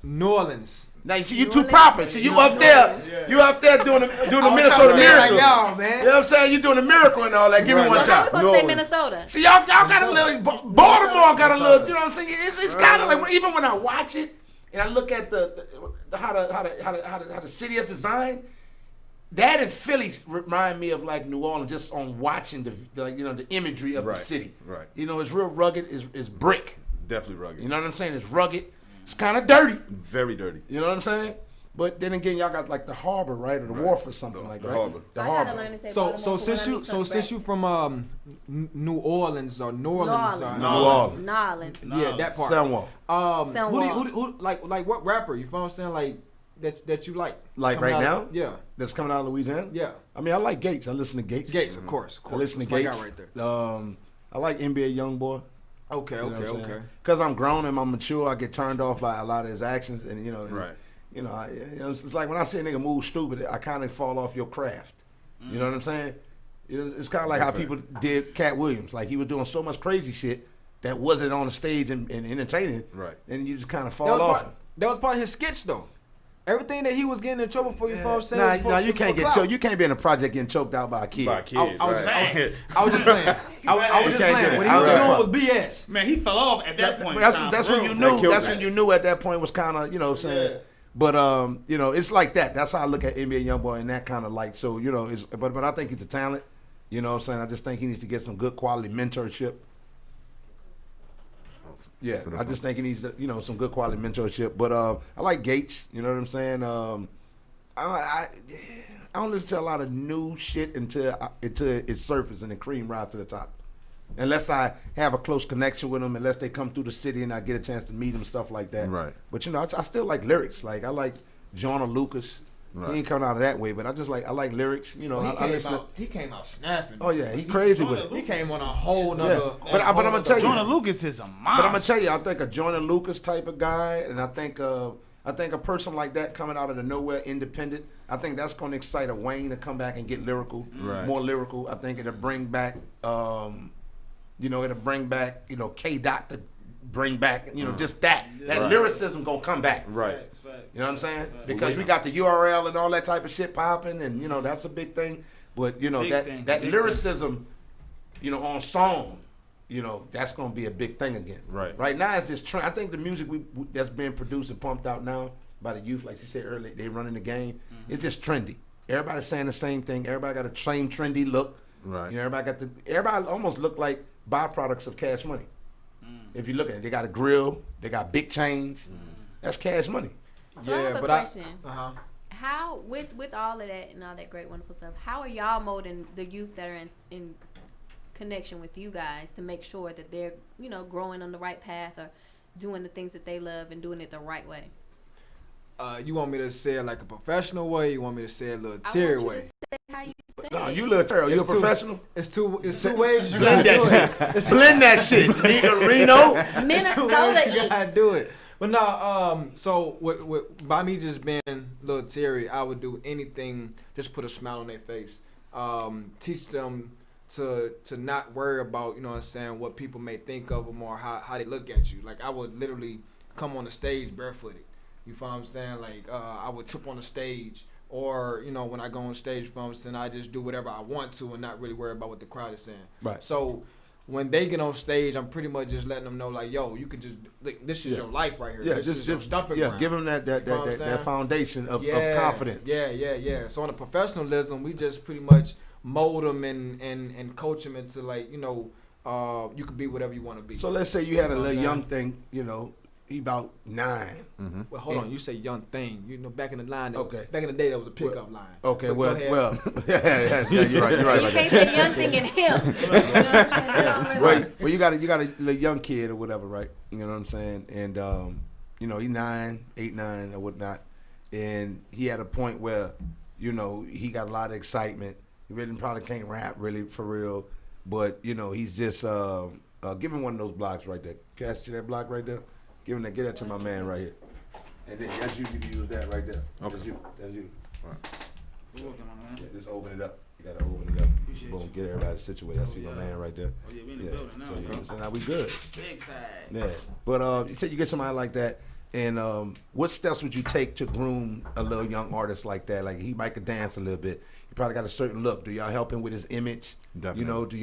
New Orleans. Now you see, you too proper. See, you up there. You up there doing the Minnesota Like miracle. y'all, man. You know what I'm saying? You doing a miracle and all that. Give me Right. one So how we time. supposed to say Minnesota? See, y'all got a little. Baltimore got a little. You know what I'm saying? It's kind of like even when I watch it and I look at how the city is designed. That and Philly remind me of like New Orleans, just on watching the imagery of the Right, city. right. You know, it's real rugged. It's brick. Definitely rugged. You know what I'm saying? It's rugged. It's kind of dirty. Very dirty. You know what I'm saying? But then again, y'all got like the harbor, right, or the wharf or something like that. Harbor. The I gotta harbor. learn to say So Baltimore since you from New Orleans or New Orleans, New Orleans. Nolans. yeah, that part. Stonewall. Who like what rapper? You feel what I'm saying? Like that you like? Like coming right out now? Yeah. That's coming out of Louisiana? Yeah. I mean, I like Gates. I listen to Gates. Gates, of course. I listen to That's my Gates. guy right there. I like NBA Youngboy. Okay. Because I'm grown and I'm mature, I get turned off by a lot of his actions, and Right. It's like when I see a nigga move stupid, I kind of fall off your craft. You know what I'm saying? It's kind of like how people did Cat Williams. Like, he was doing so much crazy shit that wasn't on the stage and entertaining. Right. And you just kind of fall off. That was part of his sketch though. Everything that he was getting in trouble for, you feel what I'm saying? Nah, you can't get choked. You can't be in a project getting choked out by a kid. By kids, I was right. just playing. I was just can't playing. do it. What he was doing was BS. Man, he fell off at that point. That's when you knew. killed That's me. when you knew at that point was kind of, you know what I'm saying. Yeah. But it's like that. That's how I look at NBA Youngboy in that kind of light. So but I think he's a talent. You know what I'm saying. I just think he needs to get some good quality mentorship. Yeah, I just think he needs some good quality mentorship. But I like Gates. You know what I'm saying. I don't listen to a lot of new shit until it surfaces and the cream rises to the top. Unless I have a close connection with them, unless they come through the city and I get a chance to meet them, stuff like that. Right. But I still like lyrics. Like, I like Jonah Lucas. Right. He ain't coming out of that way, but I like lyrics. You know, He came out snapping. Oh yeah, he crazy with it. He came on a whole nother. Yeah. But I'm gonna tell you, Jonah Lucas is a monster. But I'm gonna tell you, I think a Jonah Lucas type of guy, and I think a person like that coming out of the nowhere, independent. I think that's gonna excite a Wayne to come back and get lyrical, more lyrical. I think it'll bring back, K Dot to bring back, just that lyricism gonna come back. Right. You know what I'm saying? Because we got the URL and all that type of shit popping, and that's a big thing. But that lyricism, on song, that's gonna be a big thing again. Right. Right now it's this trend. I think the music that's being produced and pumped out now by the youth, like she said earlier, they running the game. Mm-hmm. It's just trendy. Everybody's saying the same thing. Everybody got the same trendy look. Right. Everybody almost look like byproducts of Cash Money. If you look at it, they got a grill, they got big chains. That's Cash Money. So I have a question. How, with all of that and all that great, wonderful stuff, how are y'all molding the youth that are in connection with you guys to make sure that they're, growing on the right path or doing the things that they love and doing it the right way? You want me to say it like a professional way? You want me to say it a little Terry way? How you say No, it. you little Terry. You a professional? It's two ways you Blend gotta do that it. shit. Blend that shit. Nigga Reno. Minnesota. You gotta do it. But no, so by me just being little Terry, I would do anything just put a smile on their face. Teach them to not worry about, what people may think of them or how they look at you. Like, I would literally come on the stage barefooted. You feel what I'm saying? Like, I would trip on the stage, or, when I go on stage, you feel what I'm saying, I just do whatever I want to and not really worry about what the crowd is saying. Right. So when they get on stage, I'm pretty much just letting them know, like, yo, you can just, like, this is your life right here. Yeah, this is your stomping ground. give them that foundation of confidence. Yeah. So on the professionalism, we just pretty much mold them and coach them into, like, you could be whatever you want to be. So let's say you had a little young thing, he about 9. Mm-hmm. Well, hold on. You say young thing. Back in the line. Okay. Back in the day, that was a pickup line. Okay. But Well. Yeah. You're right. You can't say young thing in him. Well, you got a little young kid or whatever, right? You know what I'm saying? And he's 8, 9 or whatnot, and he had a point where, he got a lot of excitement. He really probably can't rap really for real, but he's just give him one of those blocks right there. Can I see that block right there? Give that to my man right here. And then that's you can use that right there. Okay. That's you. All right. Yeah, just open it up. You gotta open it up. Boom, get everybody situated. I see my man right there. Oh, yeah, we in the building now. So now we good. Big fat. Yeah. But you said you get somebody like that, and what steps would you take to groom a little young artist like that? Like, he might could dance a little bit. He probably got a certain look. Do y'all help him with his image? Definitely. Do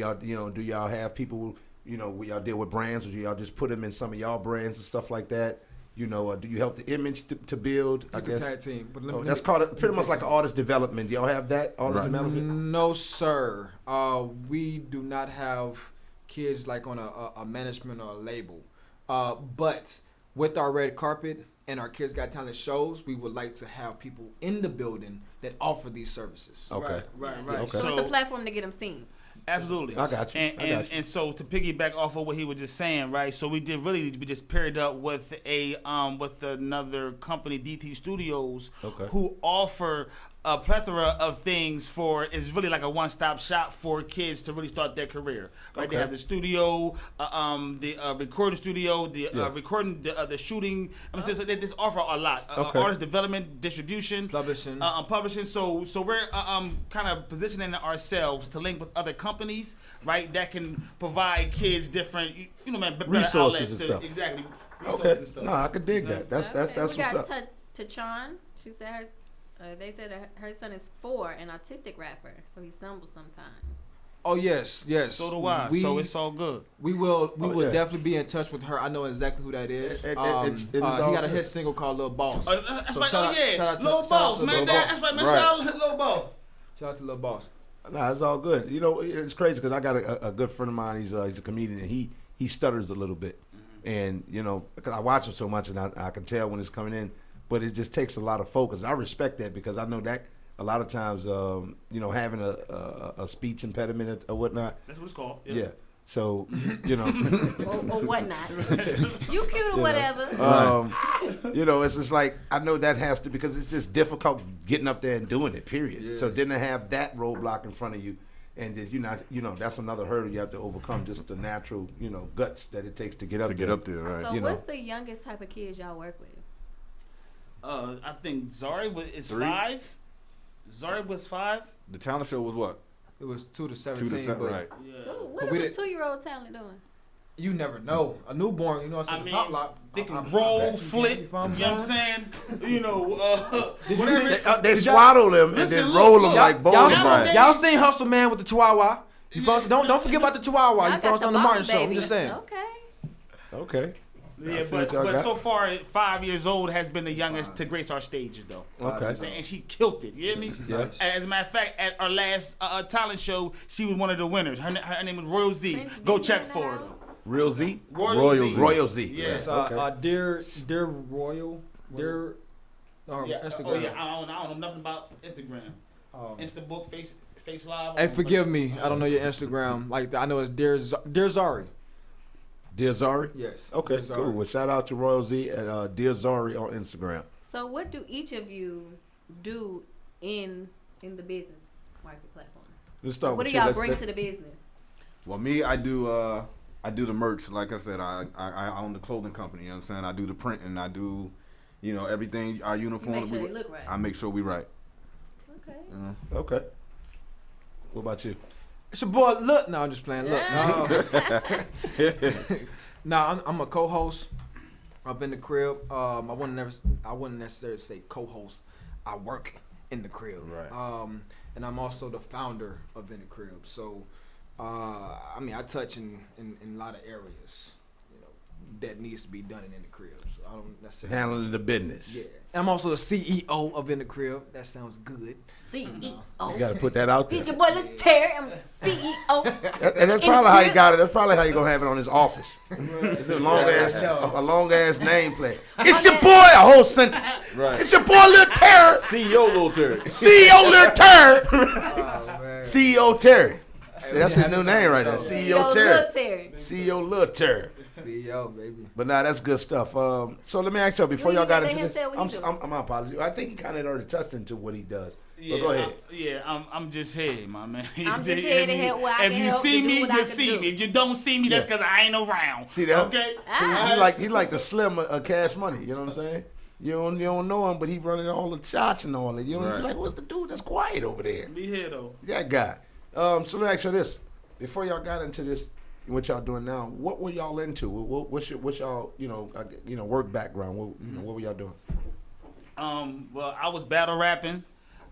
y'all have people will y'all deal with brands, or do y'all just put them in some of y'all brands and stuff like that? Do you help the image to build? I guess tag team. But that's called pretty much like an artist development. Do y'all have that artist development? No, sir. We do not have kids like on a management or a label. But with our red carpet and our Kids Got Talent shows, we would like to have people in the building that offer these services. Okay. Right. Okay. So it's a platform to get them seen. Absolutely. I got you. And so to piggyback off of what he was just saying, right? So we just paired up with with another company, DT Studios, who offer a plethora of things it's really like a one-stop shop for kids to really start their career. Right? They have the studio, the recording studio, the recording, the shooting. So they just offer a lot. Artist development, distribution, publishing. Publishing. So we're kind of positioning ourselves to link with other companies, right? That can provide kids different, resources and stuff. Exactly. Okay. No, I could dig that. That's what's up. We got Tachon. She said they said her son is 4, an autistic rapper, so he stumbles sometimes. Oh yes. So do I. So it's all good. We will definitely be in touch with her. I know exactly who that is. He got a hit single called Lil Boss. That's right. Shout out to Lil Boss, man. That's right, man. Shout out to Lil Boss. Shout out to Lil Boss. Nah, it's all good. It's crazy because I got a good friend of mine. He's a comedian and he stutters a little bit, and because I watch him so much and I can tell when it's coming in. But it just takes a lot of focus. And I respect that because I know that a lot of times, having a speech impediment or whatnot. That's what it's called. Yeah. So, or whatnot. You cute or whatever. It's just like, I know that has to, because it's just difficult getting up there and doing it, period. Yeah. So then to have that roadblock in front of you, and then that's another hurdle you have to overcome, just the natural, guts that it takes to get up there. Right. So what's the youngest type of kids y'all work with? I think Zari is 3. 5. Zari was 5. The talent show was what? It was 2 to 17. 2 to 7, right. Yeah. What is a 2-year-old talent doing? You never know. A newborn, pop lock. They can roll, flip. You know what I'm saying? They swaddle them and then roll them like bowling balls. Y'all seen Hustle Man with the Chihuahua? Don't forget about the Chihuahua. You found on the Martin show. I'm just saying. Okay. Yeah, but so far, 5 years old has been the youngest to grace our stages, though. Okay. And she killed it. You hear me? Yes. As a matter of fact, at our last talent show, she was one of the winners. Her name was Royal Z. Go check for her. Real Z? Royal Z. Yes. Dear Royal. Dear. Instagram. I don't know nothing about Instagram. Instabook, Face Live. Hey, forgive me. I don't know your Instagram. I know it's Dear Zari. Dear Zari? Yes. Okay, cool. Well, shout out to Royal Z and Dear Zari on Instagram. So what do each of you do in the business market platform? Let's start what with do y'all bring to the business? Well, me, I do the merch. Like I said, I own the clothing company. You know what I'm saying? I do the printing. I do, everything. Our uniform. Make sure they look right. I make sure we right. Okay. Okay. What about you? It's your boy. Look, no, I'm just playing. Look, no, I'm a co-host up in the crib. I wouldn't necessarily say co-host. I work in the crib. Right. And I'm also the founder of In the Crib. So, I touch in a lot of areas, that needs to be done in the crib. So I don't necessarily handling the business. Yeah. I'm also the CEO of In the Crib. That sounds good. CEO. You got to put that out there. Your boy Terry, I'm CEO. And that's probably how you got it. That's probably how you gonna have it on his office. It's a long ass nameplate. It's your boy, a whole sentence. Right. It's your boy, Lil Terry. CEO Lil Terry. CEO Lil Terry. Man. CEO Terry. See, that's his new name right there. CEO Terry. Terry. CEO Lil Terry. CEO, baby. But nah, that's good stuff. So let me ask you before y'all got into this. My apologies. I think he kind of already touched into what he does. Yeah, but go ahead. I'm just here, my man. I'm just here to help. If you see me, you see me. If you don't see me, that's because I ain't around. See that? Okay. See, he like the slim Cash Money. You know what I'm saying? You don't know him, but he running all the shots and all that. You know, right. Like, what's the dude that's quiet over there? Be here though. That guy. So let me ask you this: before y'all got into this, what y'all doing now? What were y'all into? What's y'all work background? What were y'all doing? Well, I was battle rapping.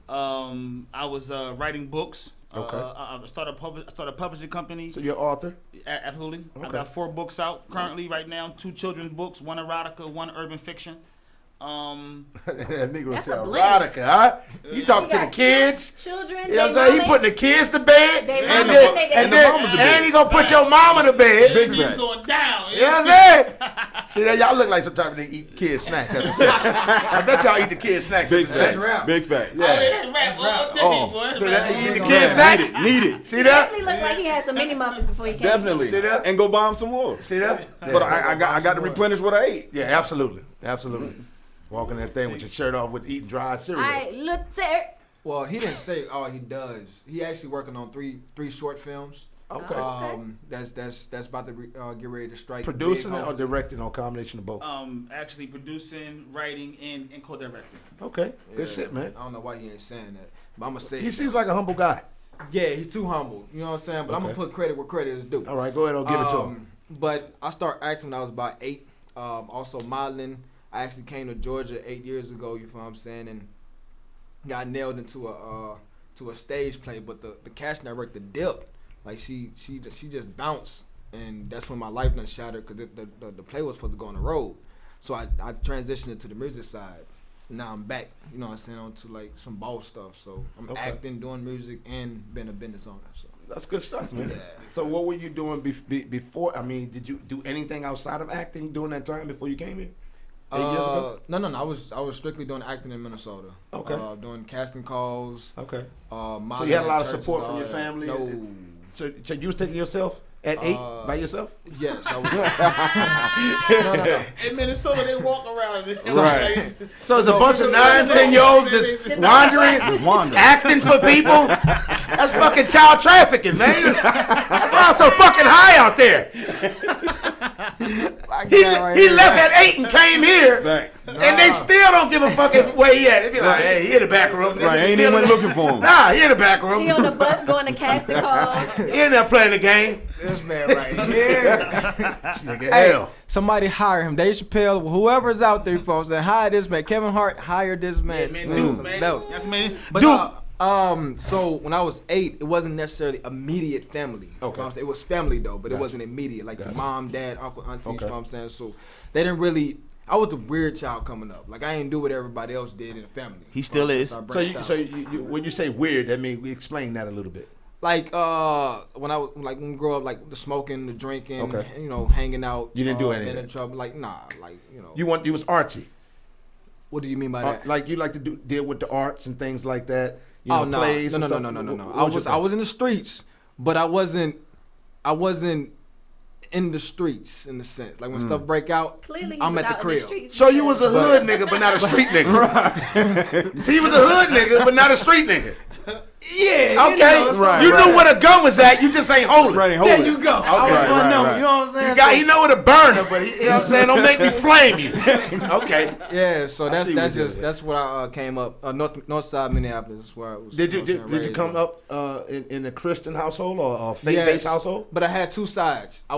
I was writing books. Okay. I started a publishing company. So you're an author? Absolutely. Okay. I've got 4 books out currently right now. 2 children's books, 1 erotica, 1 urban fiction. That nigga That's said a erotica, huh? You talking to the kids? Children. You know what I'm saying? He putting the kids to bed, and he gonna put your mama to bed. He's going down. You know what I'm saying? See that y'all look like sometimes they eat kids snacks after sex. I bet y'all eat the kids snacks Big after sex. fact. Big fact. Yeah. That's rap all day, boy. So that you eat the kids snacks. Need it. See that? Definitely looked like he had some mini muffins before he came. Definitely. See that? And go buy him some more. See that? But I got to replenish what I ate. Yeah, absolutely. Walking that thing with your shirt off with eating dry cereal. L.I.T.T. Well, he didn't say all he does. He actually working on three short films. Okay. That's about to get ready to strike. Producing big, it or directing or a combination of both? Actually producing, writing, and co-directing. Okay. Good shit, man. I don't know why he ain't saying that, but I'm gonna say He seems like a humble guy. yeah, he's too humble. You know what I'm saying? But I'm gonna put credit where credit is due. All right, go ahead and give it to him. But I started acting when I was about 8. Also modeling. I actually came to Georgia 8 years ago. You feel what I'm saying? And got nailed into a stage play. But the Cash Network, the dip, like she just bounced, and that's when my life done shattered because the play was supposed to go on the road. So I transitioned into the music side. Now I'm back. You know what I'm saying? On to like some boss stuff. So I'm acting, doing music, and being a business owner. So. That's good stuff, man. Yeah. So what were you doing before? I mean, did you do anything outside of acting during that time before you came here? 8 years ago? No. I was strictly doing acting in Minnesota. Okay. Doing casting calls. Okay. So So you had a lot of support from your family? No. So you was taking yourself at 8 by yourself? Yes, I was. No. In Minnesota, they walk around. Right. So it's a bunch of 9, 10-year-olds just wandering, acting for people. That's fucking child trafficking, man. That's why I'm so fucking high out there. He left at 8 and came here, and they still don't give a fuck where he at. They be like, hey, he in the back room. Right, ain't anyone looking for him. Nah, he in the back room. He on the bus going to casting calls. He in there playing the game. This man right here. This nigga hell. Somebody hire him. Dave Chappelle, whoever's out there, folks, and hire this man. Kevin Hart hired this man. Man, That's man. But so when I was 8, it wasn't necessarily immediate family. Okay. It was family though, but Gotcha. it wasn't immediate. Like Gotcha. mom, dad, uncle, auntie. Okay. You know what I'm saying? So they didn't really. I was the weird child coming up. Like I ain't do what everybody else did in the family. He still is. So So you when you say weird, that means we explain that a little bit. like when we grow up, like the smoking, the drinking, Okay. and, you know, hanging out. You didn't do Being anything. in trouble. Like nah, like you know. You was artsy. What do you mean by that? Like you like to deal with the arts and things like that. You know, no, plays no. and stuff. I was in the streets, but I wasn't in the streets in the sense. Like when stuff break out, Clearly, he I'm was at the out in the crib. streets. So you was a hood nigga, but not a street nigga. He was a hood nigga, but not a street nigga. Yeah. Okay. You knew where the gun was at. You just ain't hold it. Right, hold There it. you go. I was one number. You know what I'm saying? He know where to burn her, but you know what I'm saying? Don't make me flame you. Okay. Yeah. So I see what that's you just did. that's where I came up. North side Minneapolis is where I was. Did you raised. come up in a Christian household or a faith-based household? But I had two sides. I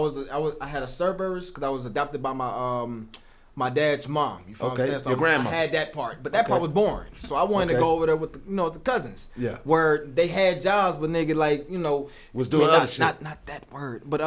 had a Cerberus because I was adopted by my dad's mom. You feel what I'm saying? So your grandma. I had that part, but that part was boring. So I wanted to go over there with the cousins. Yeah. Where they had jobs, but nigga like Was doing other shit. Not that word, but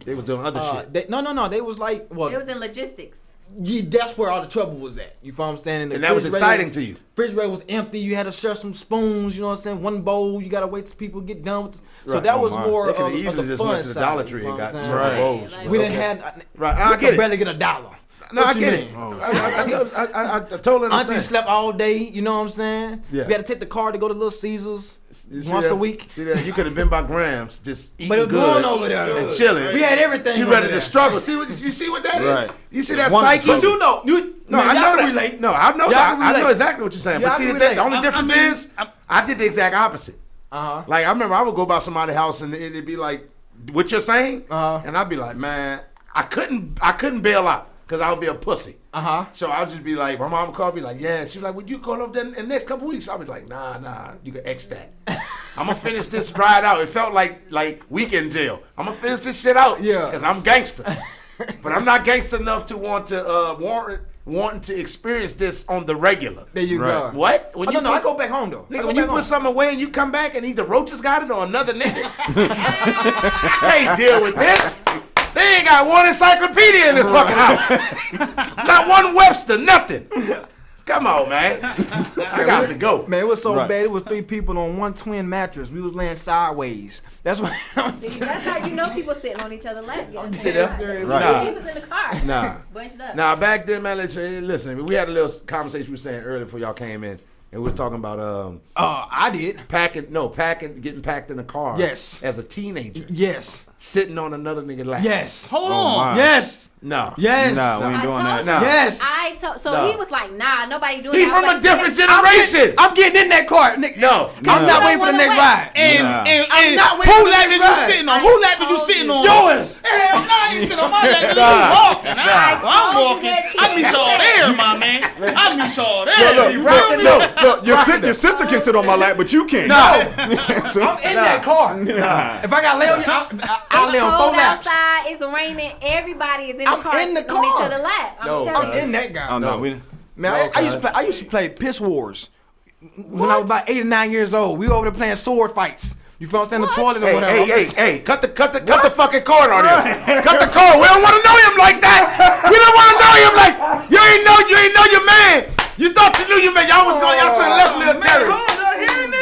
They was doing other shit. No. They was like It was in logistics. Yeah, that's where all the trouble was at. You feel what I'm saying? And that was exciting to you. Refrigerator was empty. You had to share some spoons. You know what I'm saying? One bowl. You gotta wait till people get done with. So Right. that Oh, was my. more They of could've the easily just fun went to the side, Dollar you Tree know and what I'm got saying? some bowls. Like, We Okay. didn't have. Right, We I could get it. barely get $1. No, What I you get it. mean? I totally understand. Auntie slept all day. You know what I'm saying? Yeah. We had to take the car to go to Little Caesars You see once that? a week. See that? You could have been by Grams, just eating But it was good going over there and though. chilling. We had everything. You over ready there. to struggle? See what you see what that is? Right. You see that One psyche? But you know, No, man, I y'all know can that. relate. No, I know Y'all that. can I know relate. exactly what you're saying. Y'all But see, can the relate. only difference is I did the exact opposite. Uh-huh. Like I remember I would go by somebody's house and it'd be like, "What you're saying?" And I'd be like, "Man, I couldn't bail out because I would be a pussy." So I'll just be like, my mom would call me like, yeah. She's like, "Would you go over there in the next couple weeks?" I'll be like, nah, you can X that. I'm gonna finish this ride out. It felt like weekend jail. I'm gonna finish this shit out. Yeah. Because I'm gangster. But I'm not gangster enough to wanting to experience this on the regular. There you go. What? When I go back home though. Nigga, when you put something away and you come back and either Roaches got it or another nigga, can't deal with this. They ain't got one encyclopedia in this fucking house. Not one Webster, nothing. Come on, man. I got to go. Man, it was so Right. bad. It was 3 people on one twin mattress. We was laying sideways. That's what I'm See, saying. that's how you know people sitting on each other's lap. See that? Right. He was in the car. Nah. Bunched up. Now back then, man. Listen. We had a little conversation we were saying earlier before y'all came in, and we were talking about I did. getting packed in a car. Yes. As a teenager. Yes. Sitting on another nigga lap. Yes. Hold on. Yes. No. Yes. Nah, we ain't doing that. No. Yes. No. He was like, nah, nobody doing He's that. from a different generation. I'm getting in that car. No. I'm not waiting for the next ride. And I'm not waiting who for the lap next did you ride. sitting on? Who lap did you sitting on? Yours. Hell no, I ain't sitting on my lap. Nah. You walking. I'm told you walking. that I meet y'all there, my man. I meet y'all there. Look, your sister can sit on my lap, but you can't. No. I'm in that car. If I got to lay on you, I'll lay on 4 cold laps. outside. It's raining. Everybody is in the I'm car. in the sitting on each car. other's lap. No. I'm in that guy. Oh no, we. Man, I used to play Piss Wars when I was about 8 or 9 years old. We were over there playing sword fights. You feel what I'm saying? The toilet or whatever. Hey, cut the fucking cord on him. Cut the cord. We don't want to know him like that. We don't want to know him like you ain't know your man. You thought you knew your man. Y'all should have left Lil Terry.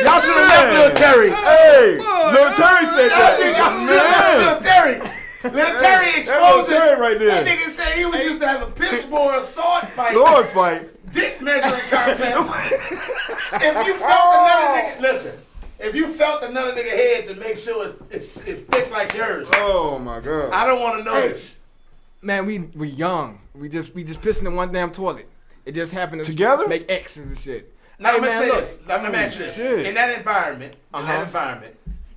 Y'all should have left Lil Terry. Hey, Lil Terry said Y'all should have left Lil Terry. Lil Terry exposed it. Terry right there. That nigga said he used to have a piss war sword fight. Sword fight. Dick measuring contest. If you felt another nigga, listen. If you felt another nigga head to make sure it's thick like yours, Oh my God. I don't want to know this. Man, we young. We just pissing in one damn toilet. It just happened to Together? make X's and shit. Now Hey, I'm gonna man, say look. this. I'm gonna ask you this. Shit. In that environment,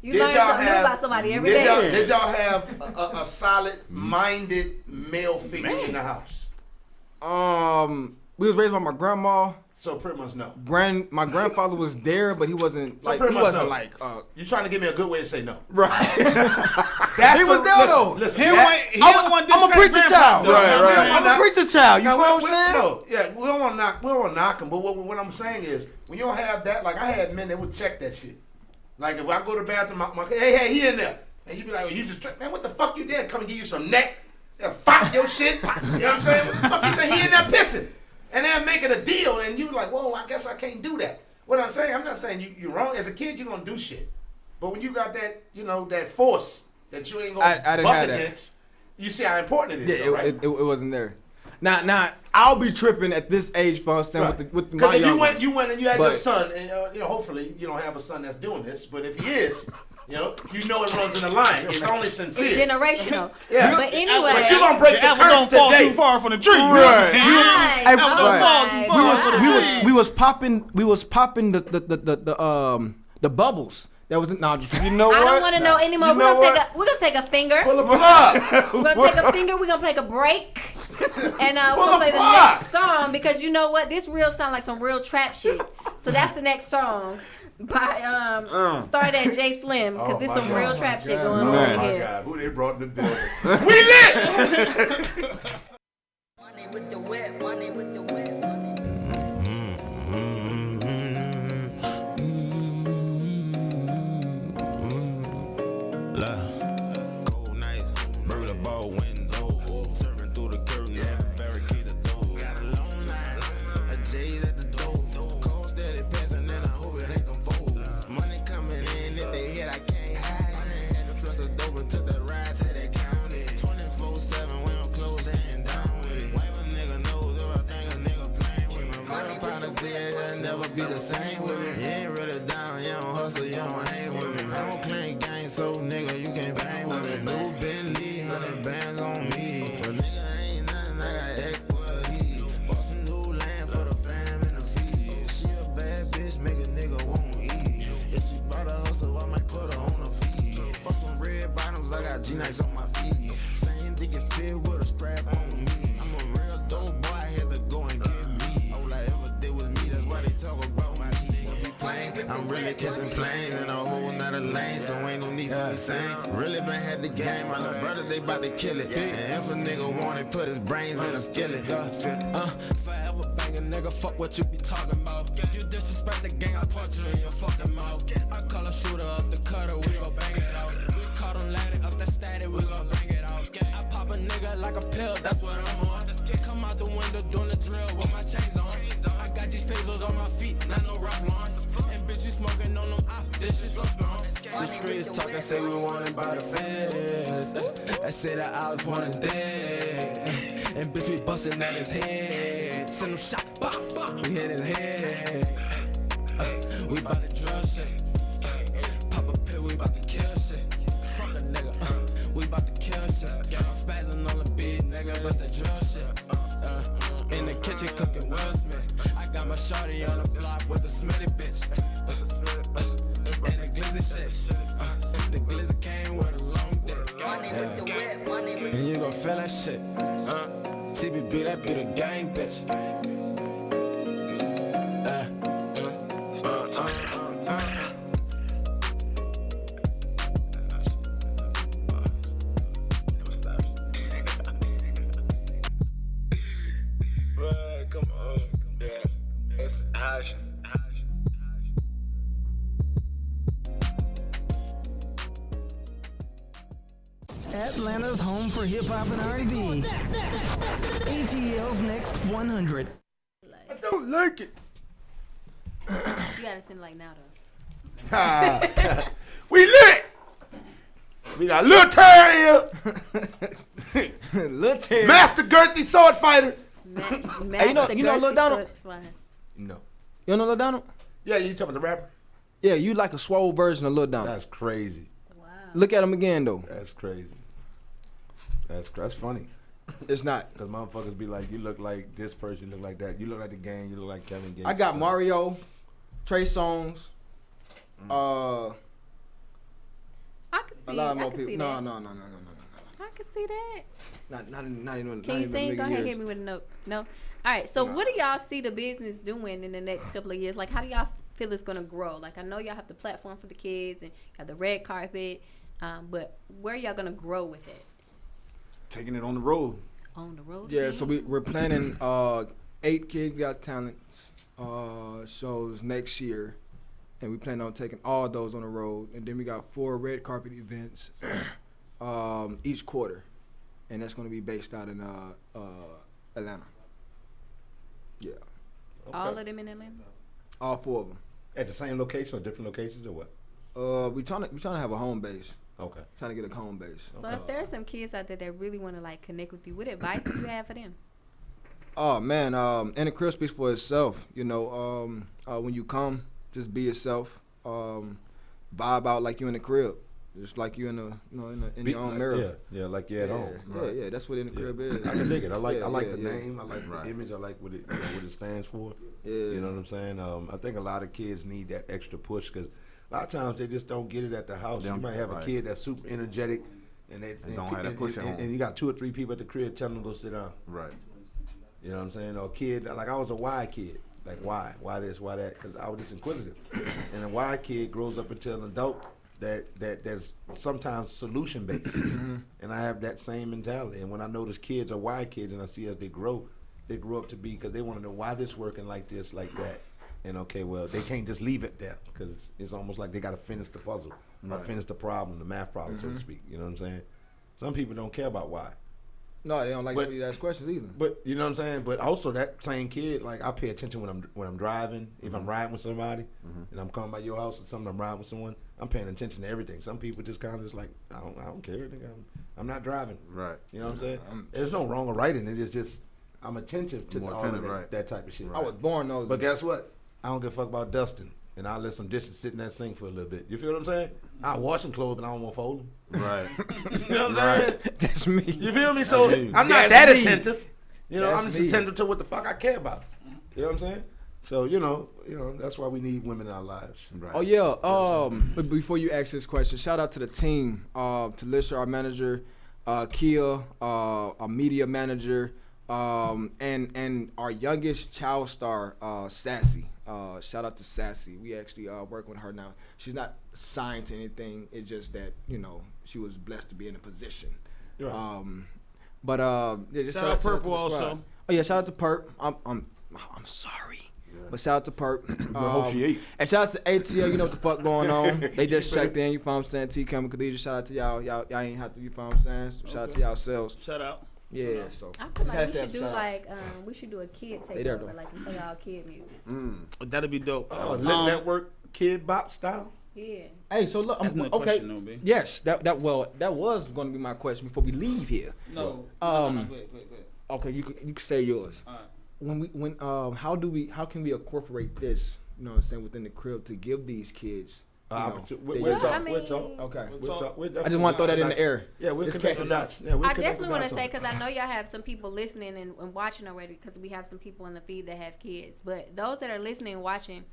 You did learn y'all something new have- about somebody every did day. did y'all have a solid-minded male figure in the house? We was raised by my grandma. So pretty much no. My grandfather was there, but he wasn't like pretty he much wasn't no. like You're trying to give me a good way to say no. right. That's He was there, though. Listen, He that- don't want I'm a preacher child. Right. I'm a preacher child. You Now, feel what I'm saying? No, yeah, we don't want to knock him. But what I'm saying is, when you don't have that, like I had men that would check that shit. Like if I go to the bathroom, hey, he in there, and you be like, well, you just man, what the fuck you did? Come and give you some neck, fuck your shit. You know what I'm saying? What the fuck you think he in there pissing? And then make it a deal, and you like, whoa, I guess I can't do that. What I'm saying, I'm not saying you're wrong. As a kid, you're gonna do shit, but when you got that, that force that you ain't I gonna didn't buck have that. against, you see how important it is, Yeah, though, right? it wasn't there. Now I'll be tripping at this age for understanding with my Because if young you went and you had your But- son, and hopefully you don't have a son that's doing this, but if he is, you know it runs in the line. It's only sincere. It's generational. Yeah. But anyway. But you gonna break the apple curse don't fall today. too far from the tree. Right. Guys, Hey, oh right. my God. we was popping the bubbles. That was You know I what? don't want to know anymore. You know We're gonna take a finger. Pull the plug. We're gonna take a finger. We're gonna take a break, and we're Pull gonna play the apart. next song because you know what? This real sound like some real trap shit. So that's the next song by started at J Slim because there's some real trap shit going on Oh my here. God, who they brought in the building? We lit. Money with the whip, money with the whip. Cold nights, burger ball window, serving through the curtain, having barricade the door. Got a long line, a J at the door. Cold steady passing, and I hope it ain't them fold. Money coming in, if they hit, I can't hide. I ain't had to trust the dope until the ride till they count it. 24/7, we don't close and down with it. Wipe a nigga knows if I think a nigga playing with me. My real partner's dead, it'll never be the same with me. You ain't really down, you don't hustle, you don't hang with me. I don't claim gang, so nigga, you can't bang with me. New Bentley, 100 bands on me. But nigga ain't nothing, I got equity. Bought some new land for the fam and the feed. She a bad bitch, make a nigga won't eat. If she bought a hustle, I might put her on her feet. Fuck some red bottoms, I got G-Nikes on my feet. Same dick it fit with a strap on me. I'm a real dope boy, I had to go and get me. All I ever did was me, that's why they talk about my nigga be playing. I'm really kissing planes in a whole nother lane, so ain't no need for me saying. Really been had the game, my little brother, they bout to kill it. And if a nigga want it, put his brains in a skillet. Forever banging, nigga, fuck what you be talking about. You disrespect the gang, I punch you in your fucking mouth. I call a shooter up the cutter, we gon' bang it out. We caught him landed up the static, we gon' bang it out. I pop a nigga like a pill, that's what I'm on. Come out the window doing the drill with my chains on. I got Florence. And bitch, you smoking on them off, this shit so strong. The streets talking, say we wanted by the fans. I said that I was wanted dead. And bitch, we busting at his head. Send him shot, bop, bop. We hit his head. We bout to drug shit. Pop a pill, we bout to kill shit. Fuck a nigga, we bout to kill shit. I'm spazzing on the beat, nigga, that's the drug shit. In the kitchen cooking Will Smith. I got my shorty on the block with a Smitty bitch. And the glizzy shit. The glizzy came with a long dick. Money with the whip, money with And you gon' feel that shit. TBB, that be the gang, bitch. Come on, yeah, it's hash. Atlanta's home for hip hop and R&B. ATL's Next 100. I don't like it. You gotta sing like now though. We lit. We got Lil Terry here. Lil Terry. Master Girthy sword fighter. Hey, you know Lil Donald? No. You don't know Lil Donald? Yeah, you talking about the rapper? Yeah, you like a swole version of Lil Donald. That's crazy. Wow. Look at him again, though. That's crazy. That's funny. It's not. Because motherfuckers be like, you look like this person, you look like that. You look like the gang, you look like Kevin Gates. I got Mario, Trey Songz, I can see. a lot of I more can people. see No. I can see that. Not even. Can you sing? Go ahead, hit me with a note. No. All right. So, what do y'all see the business doing in the next couple of years? Like, how do y'all feel it's gonna grow? Like, I know y'all have the platform for the kids and got the red carpet, but where y'all gonna grow with it? Taking it on the road. On the road. Yeah, again? so we're planning 8 Kids Got Talents shows next year, and we plan on taking all those on the road. And then we got 4 red carpet events each quarter, and that's going to be based out in Atlanta. Yeah. Okay. All of them in Atlanta. All 4 of them. At the same location or different locations or what? We trying to have a home base. Okay. Trying to get a home base. So if there's some kids out there that really want to like connect with you, what advice do you have for them? Oh man, and the crib speaks for itself. You know, when you come, just be yourself. Vibe out like you in the crib, just like you in in your own mirror. Yeah, like you're at home. Right. Yeah, that's what in the crib is. I can dig it. I like the yeah. name. I like the image. I like what it stands for. Yeah. You know what I'm saying? I think a lot of kids need that extra push because a lot of times they just don't get it at the house. You might have a kid that's super energetic, and they don't have that push at home. And you got 2 or 3 people at the crib telling them to go sit down. Right. You know what I'm saying? Or a kid, like I was a why kid. Like why this, why that? Because I was just inquisitive. And a why kid grows up into an adult that's sometimes solution based. And I have that same mentality. And when I notice kids are why kids, and I see as they grow up to be because they want to know why this working like this, like that. And okay, well, they can't just leave it there because it's almost like they got to finish the puzzle or finish the problem, the math problem, so to speak. You know what I'm saying? Some people don't care about why. No, they don't like for you to ask questions either. But you know what I'm saying? But also that same kid, like I pay attention when I'm driving. If I'm riding with somebody and I'm coming by your house or something, I'm riding with someone, I'm paying attention to everything. Some people just kind of just like, I don't care. I'm not driving. Right. You know what I'm saying? There's no wrong or right in it. It's just I'm attentive to all of that type of shit. I was born those. But guess what? I don't give a fuck about dusting. And I'll let some dishes sit in that sink for a little bit. You feel what I'm saying? I wash some clothes, but I don't want to fold them. Right. You know what I'm saying? That's me. You feel me? So I'm not That's that me. attentive. You know, That's I'm just me. attentive to what the fuck I care about. You know what I'm saying? So you know, that's why we need women in our lives. Right. Oh yeah. But before you ask this question, shout out to the team. To Lisha, our manager, Kia, our media manager, and our youngest child star, Sassy. Shout out to Sassy. We actually work with her now. She's not signed to anything. It's just that she was blessed to be in a position. Right. Just Shout out to Purple the also. squad. Oh yeah, shout out to Perp. I'm sorry. But shout out to Perp. hope she ate. And shout out to ATL. You know what the fuck going on. They just checked in. You know what I'm saying? T Chemical Khadija. Shout out to y'all. Y'all ain't have to. You know what I'm saying? So shout out to y'all selves. Shout out. Yeah, so I feel like Has we to should have do shout-outs. like we should do a kid They there, takeover, though. like and play all kid music. That'd be dope. L.I.T.T Network Kid Bop style. Yeah. Hey, so look, That's no okay. question, though, B. Yes, that was going to be my question before we leave here. No. Wait. Go ahead. Okay, you can say yours. All right. How can we incorporate this? You know what I'm saying, within the crib to give these kids. We'll talk. Okay. We'll talk. I just want to throw that in the air. Yeah, we'll Just connect catch the it. dots. Yeah, we'll I connect the definitely want dots to on say it. because I know y'all have some people listening and watching already because we have some people in the feed that have kids. But those that are listening and watching,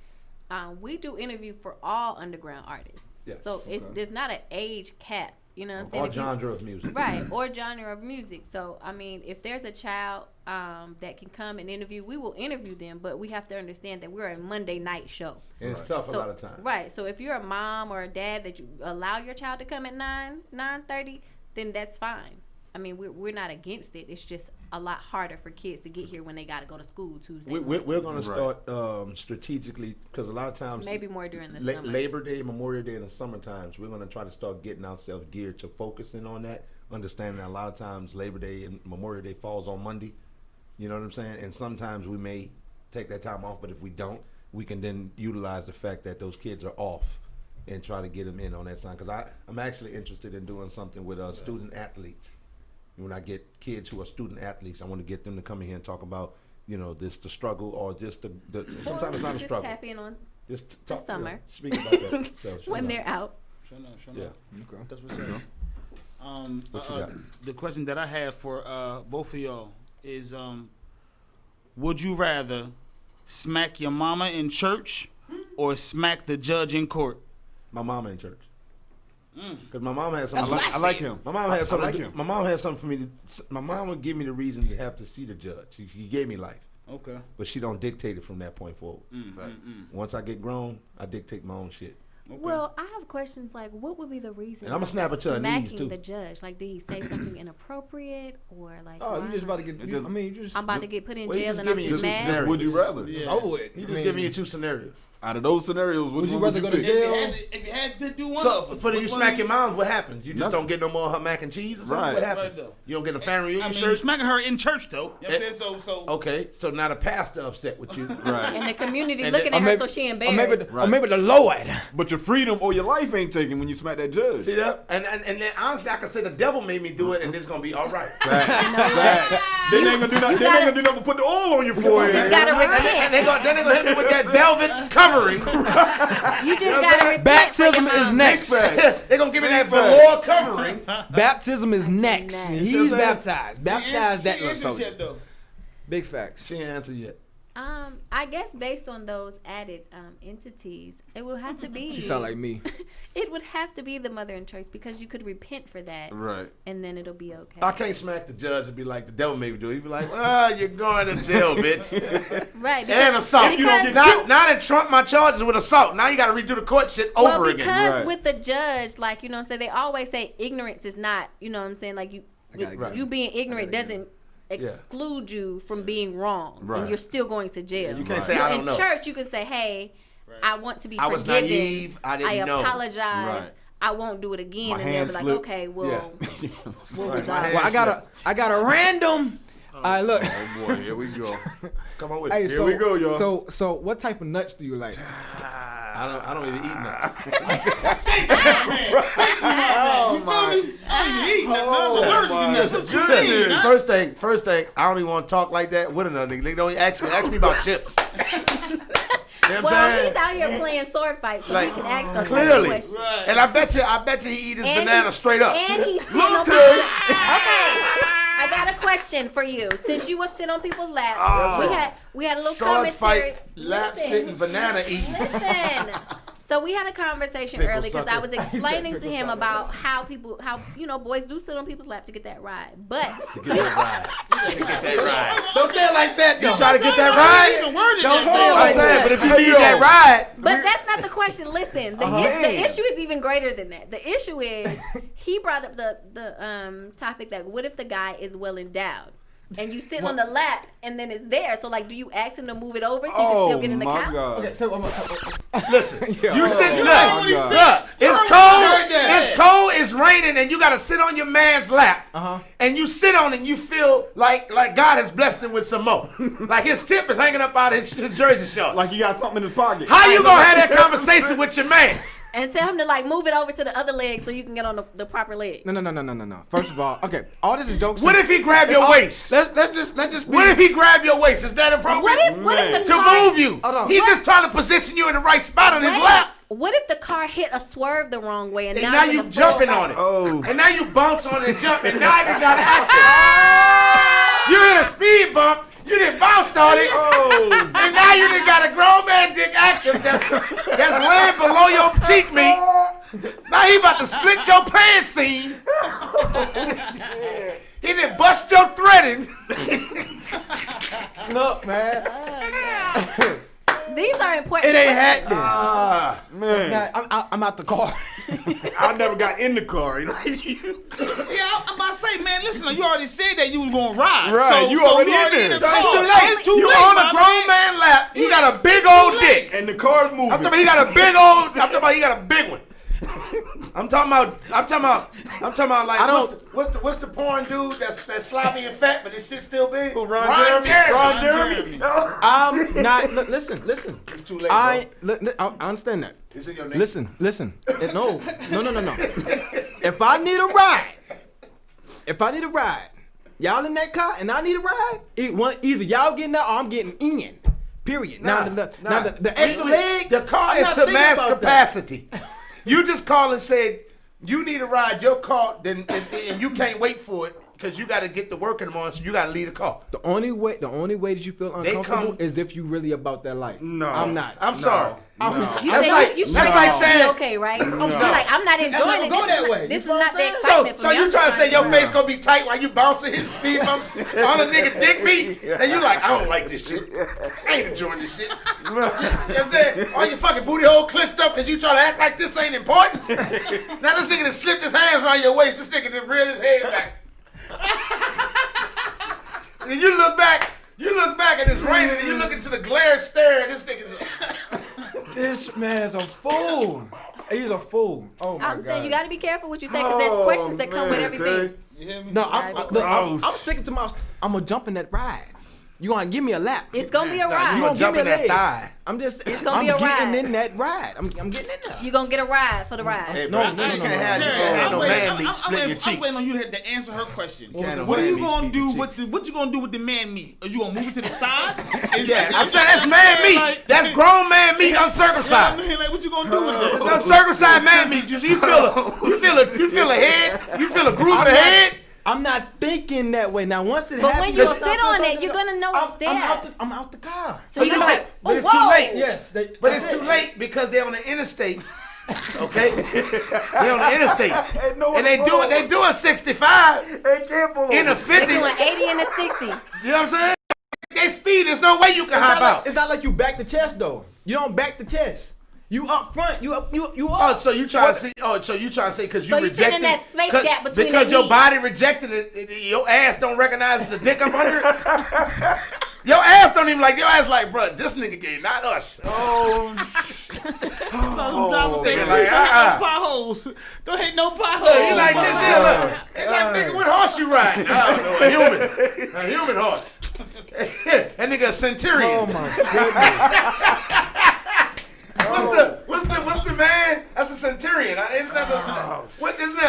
we do interview for all underground artists. Yes. So there's not an age cap. You know what I'm saying? Or If you- genre of music. Right, or genre of music. So, I mean, if there's a child that can come and interview, we will interview them, but we have to understand that we're a Monday night show. And it's tough a So- lot of times. Right, so if you're a mom or a dad that you allow your child to come at 9:30, then that's fine. I mean, we're not against it. It's just a lot harder for kids to get here when they got to go to school Tuesday. We're going to start strategically because a lot of times Maybe more during the summer. Labor Day, Memorial Day, in the summer times, we're going to try to start getting ourselves geared to focusing on that, understanding that a lot of times Labor Day and Memorial Day falls on Monday. You know what I'm saying? And sometimes we may take that time off, but if we don't, we can then utilize the fact that those kids are off and try to get them in on that time. Because I'm actually interested in doing something with student athletes. When I get kids who are student athletes, I want to get them to come in here and talk about, the struggle or just the sometimes it's not a just struggle. tap in on Just the summer. Speak about that. So, when they're out. Sure enough. Yeah. Okay. That's what's up. What you got? The question that I have for both of y'all is, would you rather smack your mama in church or smack the judge in court? My mama in church. Because my mom has something. I like him. My mom has something. like him. My mom has something for me to. My mom would give me the reason to have to see the judge. She gave me life, Okay. but she don't dictate it from that point forward. Once I get grown, I dictate my own shit. Okay. Well, I have questions like, what would be the reason? And I'ma snap her to her knees, smacking too. the judge, like, did he say something inappropriate or like? Oh, why you just am I- about to get. It You, doesn't- I mean, you just. I'm about to get put in Well, he jail just and I'm giving just you two mad. scenarios. Would you rather? It's over with. He I just mean, giving you two scenarios. Out of those scenarios, which Would you one rather go to pick? jail? If you had to do one So, of them, but if you which one smack is- your mom, what happens? You just Nothing. don't get no more of her mac and cheese or something? Right. What happens? Right, though. You don't get a family reunion I mean, you're shirt? smacking her in church, though. You know what I'm Eh, saying? So. Okay, so now the pastor upset with you. Right. And the community And looking then- at Or her, maybe- so she Or embarrassed. maybe the Lord. But your freedom or your life ain't taken when you smack that judge. See that? And then honestly, I can say the devil made me do it, and it's gonna be all right. They ain't gonna do nothing. They ain't gonna do nothing but put the oil on your forehead. You gotta repent. And they gonna hit me with that velvet covering. You just gotta repent. Baptism for your is mom. next. They're gonna give me that velour covering. Baptism is next. Next. He's See what I'm saying? baptized. Baptize that little soldier. Shit, though. Big facts. She ain't answered yet. I guess based on those added entities, it would have to be. She sound like me. It would have to be the mother in church because you could repent for that, Right. and then it'll be okay. I can't smack the judge and be like, the devil made me do it. He'd be like, you're going to jail, bitch. Right. And assault. You don't because- get now they trump my charges with assault. Now you got to redo the court shit over well, again. because Right. with the judge, like, you know what I'm saying, they always say ignorance is not, you know what I'm saying, like, gotta get you being ignorant doesn't exclude you from being wrong, Right. and you're still going to jail. You can't say I don't in know. church, you can say, hey, I want to be I was forgiven. naive. I didn't know. apologize. Right. I won't do it again. My And they'll hand be like, slipped. okay, well, Yeah. what was My I? hand Well, I got a random. All right, look. Oh boy, here we go. Come on with Hey, it. Here we go, y'all. So what type of nuts do you like? I don't even eat nuts. You feel me? I ain't even eating nothing. I'm allergic to nuts. What you mean, huh? First thing, I don't even want to talk like that with another nigga. They don't ask me about chips. You know what I'm Well, saying? he's out here playing sword fights, so Like, he can ask those clearly. questions. Right. And I bet you he eat his And banana he- straight up. And he's sitting Look, on Ted. people's Okay, I got a question for you. Since you were sitting on people's laps, Oh. we had a little Sword commentary. fight, lap Listen. sitting, banana eating. Listen. So we had a conversation Pickle early because I sucker. was explaining to him about how boys do sit on people's lap to get that ride. But Get that ride. Don't say it like that. You try to get that Even ride. worded Don't that say it way. like that. But if you need that ride, But that's not the question. Listen, the issue is even greater than that. The issue is he brought up the topic that what if the guy is well endowed? and you sit on the lap, and then it's there. So like, do you ask him to move it over so you can still get in the couch? Okay, so Listen, Yeah. you sit Oh, look, my God. look, it's I cold, heard that. it's cold, it's raining, and you gotta sit on your man's lap. And you sit on it and you feel like God has blessed him with some more. Like his tip is hanging up out of his jersey shorts. Like you got something in his pocket. How you gonna have that conversation with your mans? And tell him to like move it over to the other leg so you can get on the proper leg. No. First of all, okay, all this is jokes. What if he grab your waist? Let's just be. What if he grab your waist? Is that appropriate? What if the to car, move you? Hold on. He's just trying to position you in the right spot on his lap. What if the car hit a swerve the wrong way and And now now you're you jumping on it. Oh. And now you bounce on it and jump, and now you got active. You hit a speed bump, you done bounced on it, and now you done got a grown man dick active that's laying below your cheek meat. Now he about to split your pants seam. He done bust your threading. Look, man. These are important. It ain't happening. Man, I'm out the car. I never got in the car. Yeah, I'm about to say, man, listen, you already said that you was gonna ride. Right, so, you already in there. the So car. it's too late. It's too You late, on my a grown man lap. He got a big old dick. And the car's moving. I'm talking about he got a big one. I'm talking about like what's the porn dude that's sloppy and fat but his shit still big? Ron Jeremy. I'm not. Listen. It's too late. I understand that. Is it your name? Listen. No. If I need a ride, y'all in that car and I need a ride, either y'all getting out or I'm getting in. Period. Now the extra leg. The car I'm is not to thinking mass about that. capacity. You just call and said you need a ride. Your car, and you can't wait for it because you got to get to work in the morning, so you got to leave the car. The only way that you feel uncomfortable is if you really about that life. No, I'm not. I'm sorry. You That's say like- you should that's like saying- be okay, right? You're like, I'm not enjoying it. go that way. This is You know not what the I'm saying? excitement for So me. you I'm trying to say your to- face gonna be tight while you bouncing his speed bumps on a nigga dick beat? And you like, I don't like this shit. I ain't enjoying this shit. You know what I'm saying? All your fucking booty hole clenched up because you trying to act like this ain't important. Now this nigga done slipped his hands around your waist. This nigga done reared his head back. And then you look back and it's raining and you look into the glare stare and this nigga's This man's a fool. He's a fool. Oh my God. I'm saying you got to be careful what you say because there's questions that come with everything. You hear me? No, I'm sticking to my. I'm gonna jump in that ride. You gonna give me a lap? It's gonna be a you ride. gonna jump in that leg. thigh. I'm just. It's gonna I'm be a getting ride. in that ride. I'm getting in there. You're gonna get a ride for the ride. Hey, No, bro, no, you no, can't no, have no. you can't have no man meat I'm split your waiting cheeks. on you to answer her question. Can't have What are man you meat gonna split do your with cheeks. what you gonna do with the man meat? Are you gonna move it to the side? Yeah, I'm saying that's man meat. That's grown man meat uncircumcised. I mean, like, what you gonna do with It's this? uncircumcised man meat. You feel a head. You feel a groove of the head. I'm not thinking that way. Now once it But happens, when you sit on it, you're gonna know it's there. I'm out the car. So you're like, But oh, it's too whoa. late. Yes, But it's too late because they're on the interstate. Okay, they're on the interstate, and they doing 65 in a 50. They're doing 80 and a 60. You know what I'm saying? They speed. There's no way you can hop out. It's not like you back the chest though. You don't back the chest. You up front. You up. Oh, so you trying to say? Oh, so you trying to say because you So you sitting rejected in that space gap between because the your knees. body rejected it. Your ass don't recognize the dick up under it. Your ass don't even like. Your ass like, bro, this nigga gay, not us. Don't hit like, no potholes. Don't hit no potholes. Look, he like this here. Look, hey, that nigga, what horse you riding? I don't know, a human horse. That nigga a centurion. Oh my goodness. What's the man? That's a centurion. Isn't that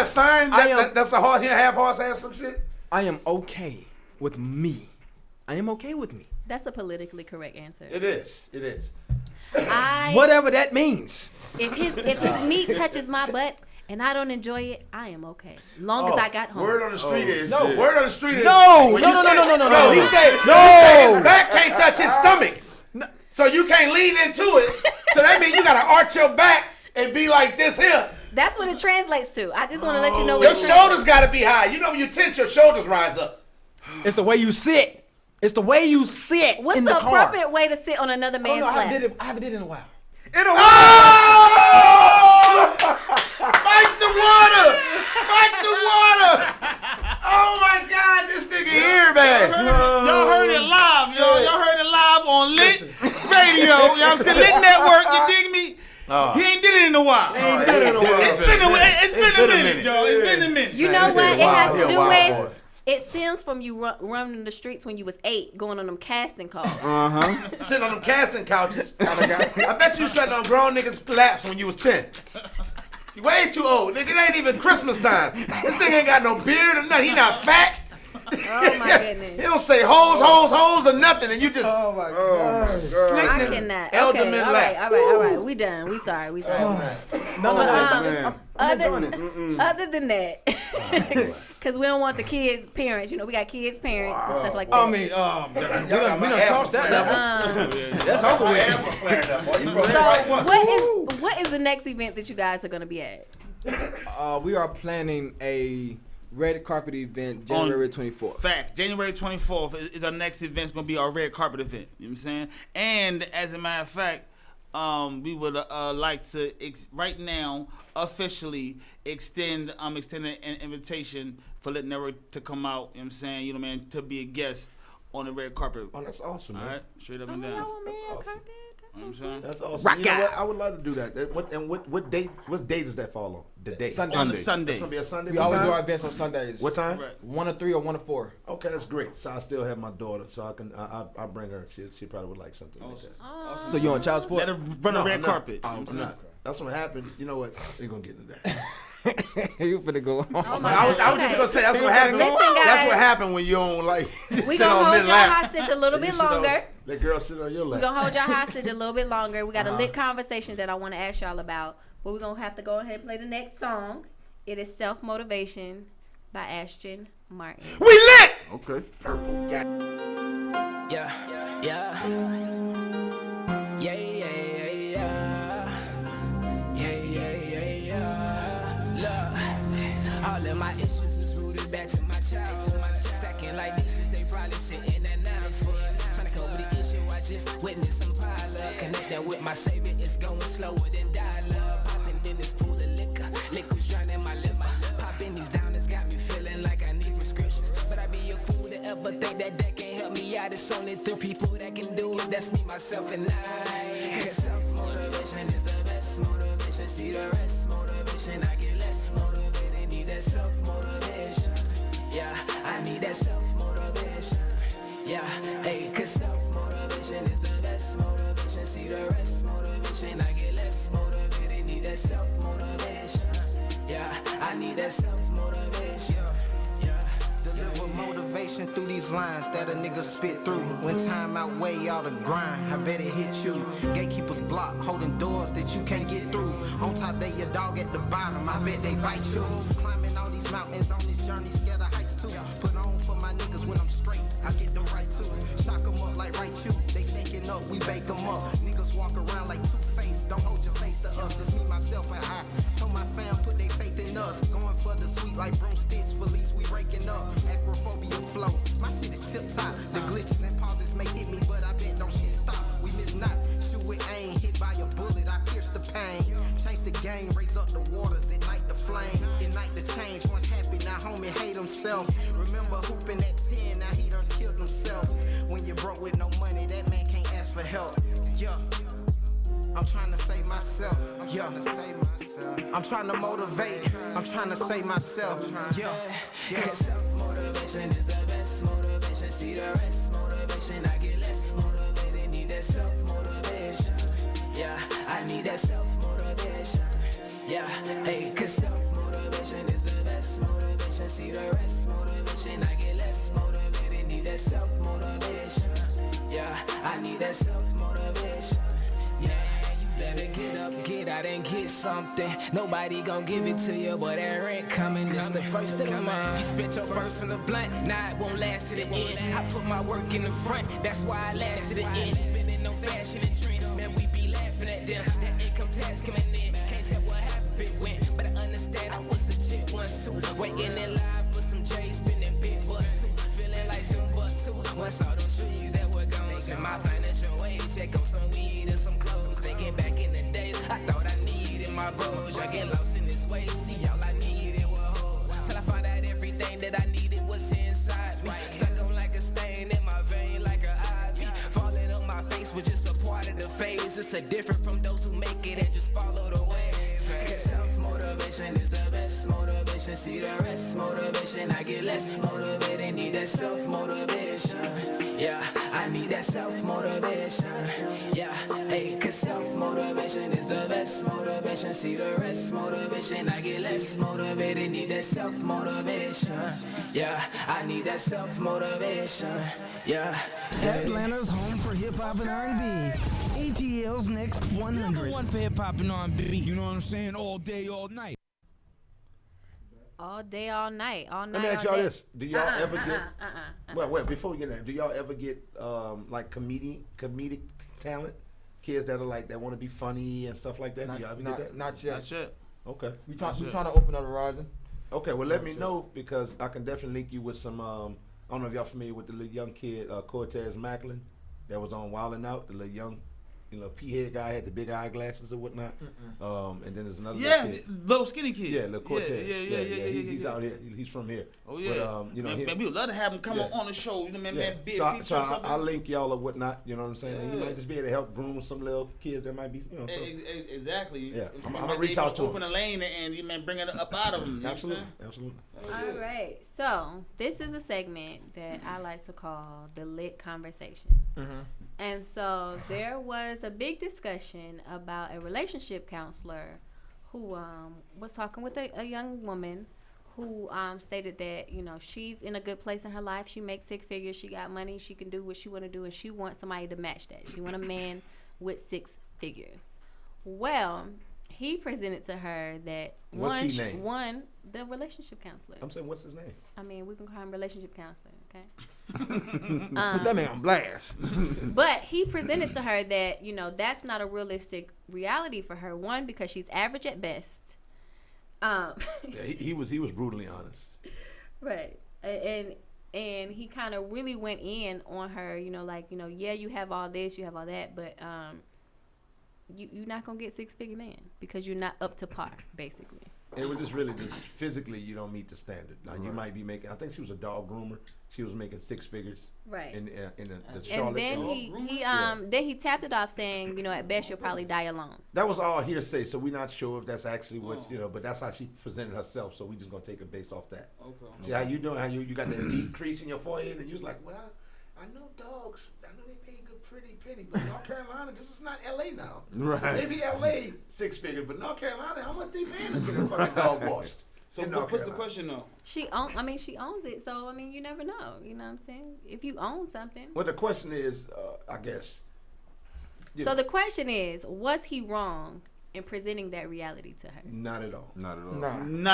a sign? That's a horse. Half horse, half some shit. I am okay with me. I am okay with me. That's a politically correct answer. It is. It is. Whatever that means. If his meat touches my butt and I don't enjoy it, I am okay. Long as I got home. Word on the street is No. Word on the street is No. when No, you no, say- no, no, no, no, He no. said No. his back can't touch his stomach, so you can't lean into it. So that means you gotta arch your back and be like this here. That's what it translates to. I just want to let you know what Your it shoulders gotta be high. You know when you tense, your shoulders rise up. It's the way you sit. It's the way you sit What's in the the car. appropriate way to sit on another Oh, man's no, I lap? haven't did it in a while. Oh! Spike the water! Spike the water! Oh my God, this nigga here, man. has to do Wild with. Boy. It stems from you running the streets when you was 8, going on them casting calls. Sitting on them casting couches. I bet you sat on grown niggas' laps when you was 10. You way too old. Nigga, it ain't even Christmas time. This nigga ain't got no beard or nothing. He not fat. Oh my goodness. He don't say hoes or nothing, and you just. Oh my God. Slick I nigga. cannot. Elderman Okay, all lap. right. We done. We sorry. No. Other than that, because we don't want the kids' parents. You know, we got kids' parents and stuff like that. I mean, we done crossed that level. That's over with. So, what is the next event that you guys are going to be at? We are planning a red carpet event January 24th. Fact. January 24th is our next event. It's going to be our red carpet event. You know what I'm saying? And as a matter of fact, we would like to right now officially extend an invitation for L.I.T.T Netwrk to come out. You know what I'm saying? You know, man, to be a guest on the red carpet. Oh, that's awesome, man. All right, straight up and down. Y'all want me on awesome. carpet? You know what I'm saying? That's awesome. Rock You know out. what? I would love to do that. What date does that fall on? The date. Sunday. On the It's Sunday. gonna be a Sunday. We What always time? do our events on Sundays. What time? Right. 1 to 3 or 1 to 4. Okay, that's great. So I still have my daughter, so I can I bring her. She probably would like something like that. Awesome. So you on child support? Let her run the No, red I'm not. carpet. I'm You know what I'm not. That's what happened. You know what? We're gonna get into that. You finna go on. Oh my I was God. just Okay. gonna say that's what happened. Listen, That's guys. what happened when you don't like. We sit gonna on hold mid y'all lap. hostage a little You bit sit on- longer. That girl sit on your We're lap. going to hold y'all hostage a little bit longer. We got a lit conversation that I want to ask y'all about. But we're going to have to go ahead and play the next song. It is Self-Motivation by Ashton Martin. We lit. Okay. Purple. Got All of my issues is rooted back to my childhood. Stacking like dishes, they probably sitting at 9 foot. Trying to cope with the issue, I just witnessed some pile up. Connecting with my savior, it's going slower than dial-up. Popping in this pool of liquor, liquid's drowning my liver. Popping these downers got me feeling like I need prescriptions. But I be a fool to ever think that can't help me out. It's only 3 people that can do it. That's me, myself, and I. 'Cause self-motivation is the best motivation. See the rest motivation, I get less motivated. Need that self-motivation. Yeah, I need that self-motivation. Yeah, hey, 'cause self-motivation is the best motivation. See the rest motivation, I get less motivated. Need that self-motivation. Yeah, I need that self-motivation. Yeah. Deliver motivation through these lines that a nigga spit through. When time outweigh all the grind, I bet it hit you. Gatekeepers block, holding doors that you can't get through. On top they your dog at the bottom, I bet they bite you. Climbing all these mountains on this journey, scared of heights too. Put on for my niggas when I'm straight, I get them right too. Shock them up like right you, they shaking up, we bake them up. Niggas walk around like two-faced, don't hold your face to us. It's me, myself, and I. Told my fam put their faith in us. Going for the sweet like broomsticks, for least we breaking up. Acrophobia flow, my shit is tip top. The glitches and pauses may hit me, but I bet don't shit stop. We miss not, shoot with aim, hit by a bullet, I pierce the pain. Change the game, raise up the waters, ignite the flame. Ignite the change, once happy, now homie hate himself. Remember hooping at 10, now he done killed himself. When you broke with no money, that man can't ask for help. Yeah. I'm trying to save myself. Yeah. I'm trying to motivate. I'm trying to save myself. Yeah. Cause self-motivation is the best motivation. See the rest motivation, I get less motivated. Need that self-motivation. Yeah, I need that self-motivation. Yeah, hey, 'cause self-motivation is the best motivation. See the rest motivation, I get less motivated. Need that self-motivation. Yeah, I need that self-motivation. Yeah, you better get up, get out and get something. Nobody gon' give it to you, but that rent coming. It's the first of the month. You spent your first on the blunt, now it won't last to the end. I put my work in the front, that's why I last to the end. Spending no fashion and trend, man, we be laughing at them. That income tax coming in, can't tell what half of it went. But I understand I was a chick once too. Waiting in line for some J's, spending big bucks too. Feeling like them bucks too. Once all them trees that were gone, spend my financial wage, check on some weed or some clothes. Thinking back in the days, I thought I needed my bros. I get lost in this way, see all I needed was hope. Till I found out everything that I needed was inside me. Stuck on like a stain in my vein, like an ivy. Falling on my face was just a part of the phase. It's a different from those who make it and just follow the wave. Cause self-motivation is the best motivation. motivation, see the rest motivation. I get less motivated, need that self-motivation. Yeah, I need that self-motivation. Yeah, hey, cause self-motivation is the best motivation. See the rest motivation, I get less motivated, need that self-motivation. Yeah, I need that self-motivation. Yeah. Atlanta's home for hip hop and R&B. ATL's Next 100. Number one for hip hop and R&B. You know what I'm saying? All day, all night. All day, all night, all night. Let me ask all y'all day. this: do y'all ever get? Well, wait. Before we get that, do y'all ever get like comedic talent? Kids that are like that want to be funny and stuff like that. Do y'all ever get that? Not yet. Not yet. Okay. We trying to open up the horizon. Okay. Well, let me know because I can definitely link you with some. I don't know if y'all familiar with the little young kid Cortez Macklin that was on Wildin' Out. The little young. P-head guy had the big eyeglasses or whatnot. And then there's another little skinny kid. Yeah, little Cortez. Yeah. He's out here. He's from here. Oh yeah. But, man, we would love to have him come on the show. You know, man, be a feature so or something. I'll link y'all or whatnot. You know what I'm saying? And you might just be able to help groom some little kids that might be. Exactly. Yeah. I'm gonna gonna reach out to open a lane and you man bring it up out of them. Absolutely. All right. So this is a segment that I like to call the lit conversation. And so there was a big discussion about a relationship counselor who was talking with a young woman who stated that, she's in a good place in her life. She makes 6 figures. She got money. She can do what she want to do. And she wants somebody to match that. She want a man with 6 figures. Well, he presented to her that What's his name? the relationship counselor. I'm saying, what's his name? I mean, we can call him relationship counselor, okay? Put that man on blast. But he presented to her that, that's not a realistic reality for her. One, because she's average at best. He was brutally honest. Right. And he kind of really went in on her, yeah, you have all this, you have all that, but you're not going to get 6-figure man because you're not up to par, basically. It was just really just physically you don't meet the standard. Now you might be making. I think she was a dog groomer. She was making 6 figures. Right. In the Charlotte. And then he tapped it off saying, at best you'll probably die alone. That was all hearsay, so we're not sure if that's actually what but that's how she presented herself. So we just gonna take it based off that. Okay. See how you doing? How you got that deep crease in your forehead, and you was like, well, I know dogs. I know they pay good, pretty, but North Carolina, this is not L.A. now. Right. Maybe L.A. 6 figures, but North Carolina, how much they paying to get a fucking dog washed? So what's the question though? She owns it, so you never know. You know what I'm saying? If you own something. Well, the question is, I guess. So the question is, was he wrong in presenting that reality to her? Not at all. Not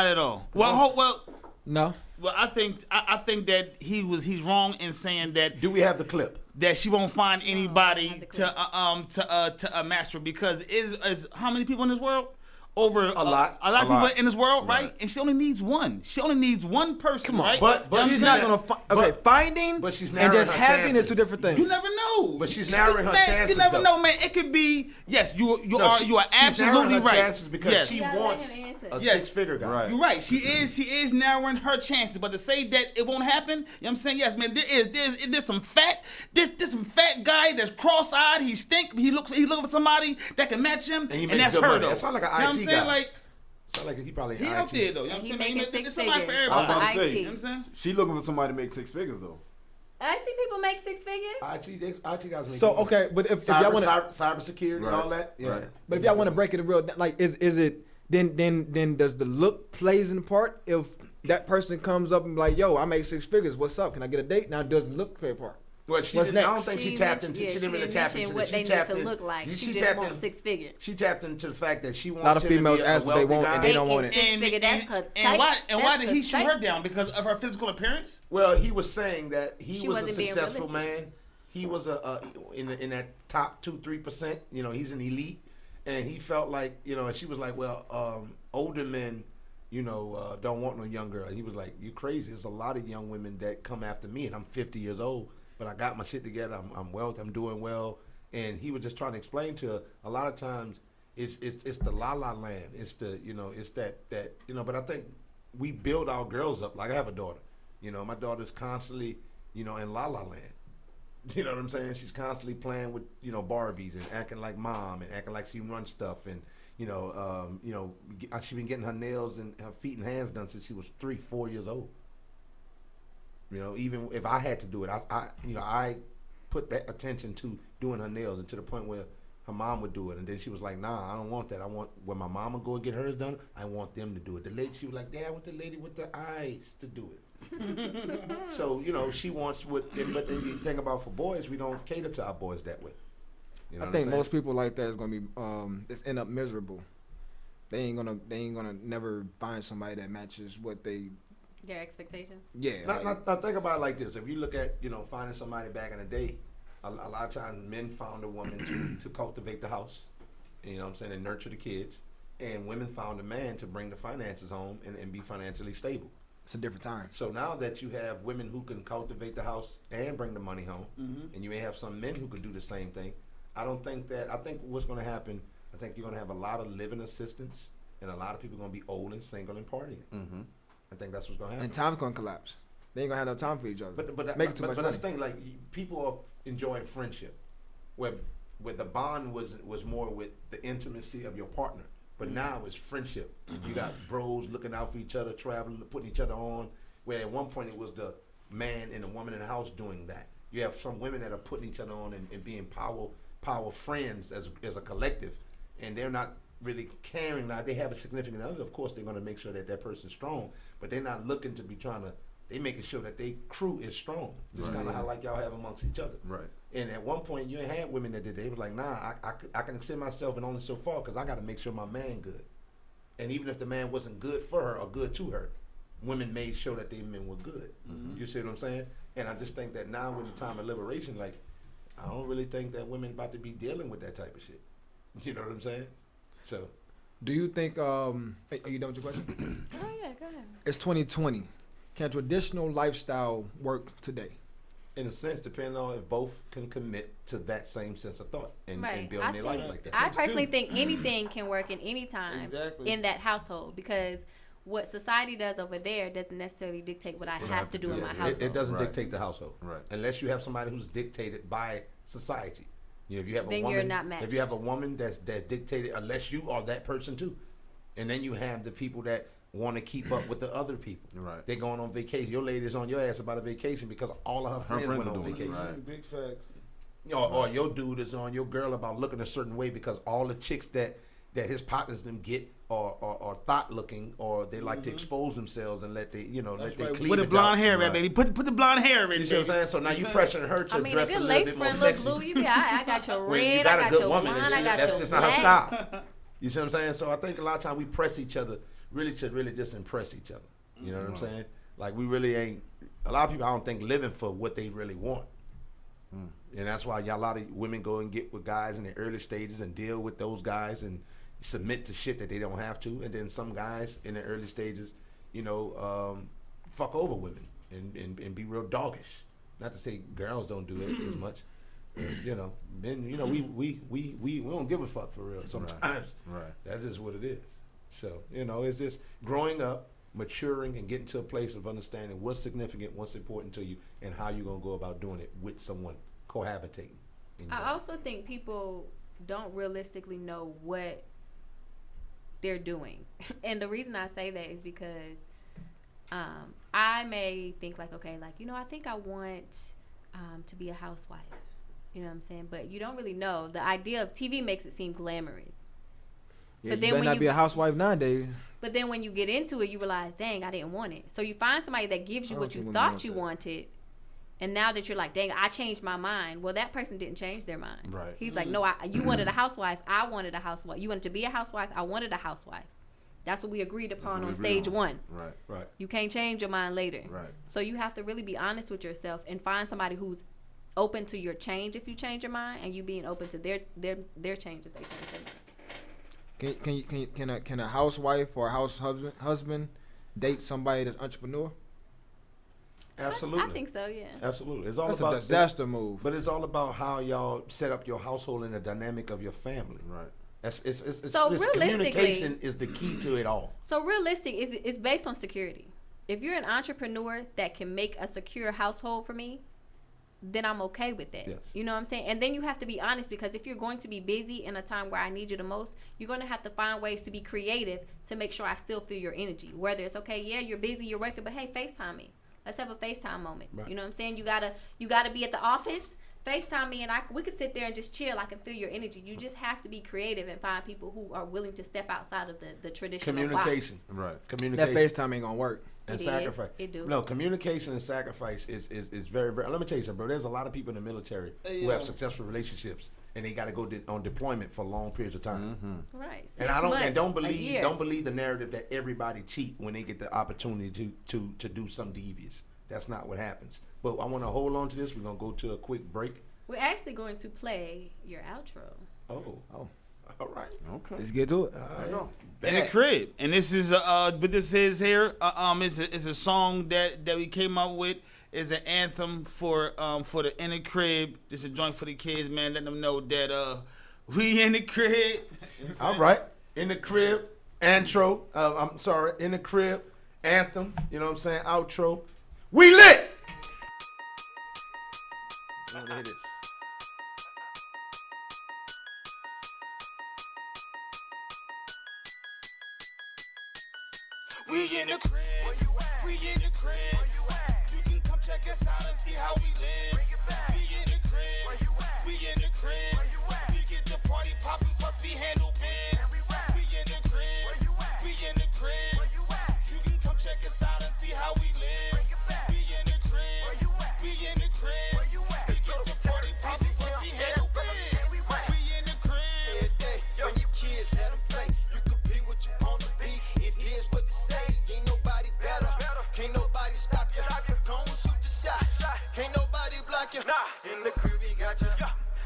at all. Well. No. Well, I think that he's wrong in saying that. Do we have the clip? That she won't find anybody to match her because it is how many people in this world? Over a lot of people in this world, right? And she only needs one. She only needs one person, Come on, right? but she's not gonna finding. But she's and just having chances. is 2 different things. You never know. But she's narrowing her chances. You never know, man. It could be yes. You are absolutely right. Chances because she wants a 6-figure guy. Right. You're right. She is narrowing her chances. But to say that it won't happen, you know what I'm saying? Yes, man. There's some fat guy that's cross-eyed. He stink. He looking for somebody that can match him, and that's her money. though. That sounds like an IT guy. You know what I'm saying? Like. Sound like he probably out there though. You know what I'm saying? It's somebody for everybody. I'm about to say, You know what I'm saying? She looking for somebody to make 6 figures though. IT people make 6 figures. IT guys make. So okay, but if y'all want cybersecurity and all that, yeah. Right. But if y'all want to break it real, like is it then does the look plays in part? If that person comes up and be like, yo, I make 6 figures, what's up? Can I get a date? Now does the look play a part? Well, I don't think she tapped into. She didn't really tap into what they need to look like. She just wants 6 figures. She tapped into the fact that she wants. A lot of females ask what they want and they don't want it. And why did he shoot her down because of her physical appearance? Well, he was saying that he was a successful man. He was in that top 2-3%. He's an elite, and he felt like and she was like, well, older men. Don't want no young girl. He was like, you crazy. There's a lot of young women that come after me, and I'm 50 years old. But I got my shit together. I'm doing well. And he was just trying to explain to her, a lot of times it's the la la land. It's the it's that But I think we build our girls up. Like I have a daughter. My daughter's constantly in la la land. You know what I'm saying? She's constantly playing with Barbies and acting like mom and acting like she runs stuff and She been getting her nails and her feet and hands done since she was 3-4 years old. Even if I had to do it, I put that attention to doing her nails, and to the point where her mom would do it, and then she was like, "Nah, I don't want that. I want when my mama go and get hers done. I want them to do it." The lady, she was like, "Dad, I want the lady with the eyes to do it." So she wants what. But then you think about for boys, we don't cater to our boys that way. I think most people like that is gonna be just end up miserable. They ain't gonna never find somebody that matches what they. Their expectations. Yeah. Now think about it like this. If you look at finding somebody back in the day, a lot of times men found a woman to cultivate the house, and nurture the kids, and women found a man to bring the finances home and be financially stable. It's a different time. So now that you have women who can cultivate the house and bring the money home, and you may have some men who can do the same thing, I think what's going to happen, I think you're going to have a lot of living assistants, and a lot of people are going to be old and single and partying. I think that's what's going to happen. And time's going to collapse. They ain't going to have no time for each other. But that's the thing, like, people are enjoying friendship, where the bond was more with the intimacy of your partner. But now it's friendship. You got bros looking out for each other, traveling, putting each other on, where at one point it was the man and the woman in the house doing that. You have some women that are putting each other on and being power friends as a collective, and they're not really caring. Now they have a significant other, of course they're going to make sure that person's strong, but they're not looking to be they making sure that their crew is strong. Just kind of how like y'all have amongst each other. Right. And at one point you had women that did. They were like, nah, I can extend myself and only so far because I got to make sure my man good. And even if the man wasn't good for her or good to her, women made sure that their men were good. You see what I'm saying? And I just think that now, with the time of liberation, like, I don't really think that women about to be dealing with that type of shit. You know what I'm saying? So, do you think? Are you done with your question? Oh yeah, go ahead. It's 2020. Can traditional lifestyle work today? In a sense, depending on if both can commit to that same sense of thought and building their life like that. I personally think anything can work in any time in that household, because what society does over there doesn't necessarily dictate what I have to do in my household. It doesn't dictate the household, unless you have somebody who's dictated by society. If you have then a woman, you're not matched. If you have a woman that's dictated, unless you are that person too, and then you have the people that want to keep up with the other people. Right. They're going on vacation. Your lady's on your ass about a vacation because all of her friends went on vacation. Right. Big facts. Or your dude is on your girl about looking a certain way because all the chicks that his partners them get are thought looking, or they like to expose themselves and let they let their cleavage with the blonde out. hair, right, baby. Put the blonde hair in. You see what I'm saying? So now you pressuring her to dress a little bit more sexy. Blue, you be I got your red, got I got your woman, blonde, I got that's your just black. not her style. You see what I'm saying? So I think a lot of times we press each other really to just impress each other. You know what I'm saying? Like, we really ain't. A lot of people, I don't think, living for what they really want. And that's why a lot of women go and get with guys in the early stages and deal with those guys and submit to shit that they don't have to. And then some guys in the early stages, fuck over women and be real doggish. Not to say girls don't do it as much. Men, we don't give a fuck for real sometimes. Right. That's just what it is. So, it's just growing up, maturing, and getting to a place of understanding what's significant, what's important to you, and how you're going to go about doing it with someone, cohabitating. I also think people don't realistically know what they're doing. And the reason I say that is because I may think like, okay, like, I think I want to be a housewife. You know what I'm saying? But you don't really know. The idea of TV makes it seem glamorous. Yeah, but then you better not be a housewife nowadays. But then when you get into it, you realize, dang, I didn't want it. So you find somebody that gives you what you thought you wanted, and now that you're like, dang, I changed my mind. Well, that person didn't change their mind. Right. He's like, no, you wanted a housewife. I wanted a housewife. You wanted to be a housewife. I wanted a housewife. That's what we agreed upon on stage one. Right. You can't change your mind later. Right. So you have to really be honest with yourself and find somebody who's open to your change if you change your mind, and you being open to their change if they change their mind. Can a housewife or a house husband date somebody that's entrepreneur? Absolutely. I think so, yeah. Absolutely. It's all that's about a disaster move. But it's all about how y'all set up your household and the dynamic of your family. Right. So communication is the key to it all. So realistic is based on security. If you're an entrepreneur that can make a secure household for me, then I'm okay with that. Yes. You know what I'm saying? And then you have to be honest, because if you're going to be busy in a time where I need you the most, you're going to have to find ways to be creative to make sure I still feel your energy. Whether it's, okay, yeah, you're busy, you're working, but hey, FaceTime me. Let's have a FaceTime moment. Right. You know what I'm saying? You gotta be at the office, FaceTime me, and we could sit there and just chill. I can feel your energy. You just have to be creative and find people who are willing to step outside of the traditional communication. box. Right. Communication. That FaceTime ain't gonna work. And It sacrifice. It do. No, communication and sacrifice is very, very. Let me tell you something, bro. There's a lot of people in the military who have successful relationships, and they got to go on deployment for long periods of time. Right. And don't believe the narrative that everybody cheat when they get the opportunity to do something devious. That's not what happens. But I want to hold on to this. We're gonna go to a quick break. We're actually going to play your outro. Oh. All right. Okay. Let's get to it. I know. In the crib, and this is but this is here. It's a song that we came up with. It's an anthem for the in the crib. This is a joint for the kids, man. Letting them know that we in the crib. All right. In the crib. Intro. I'm sorry. In the crib. Anthem. You know what I'm saying? Outro. We lit. I want to hear this. We in the crib, we in the crib. You can come check us out and see how we live. We in the crib, we in the crib. We get the party poppin', plus we handle biz. We in the crib, we in the crib. You can come check us out and see how we live. We in the crib, we in the crib. We get the party poppin', plus we handle biz. We in the crib. When you kids let them play, you could be what you want to be. It is what you say. Ain't nobody better. Can't nobody stop you. Go and shoot the shot. Can't nobody block you. In the crib we got you.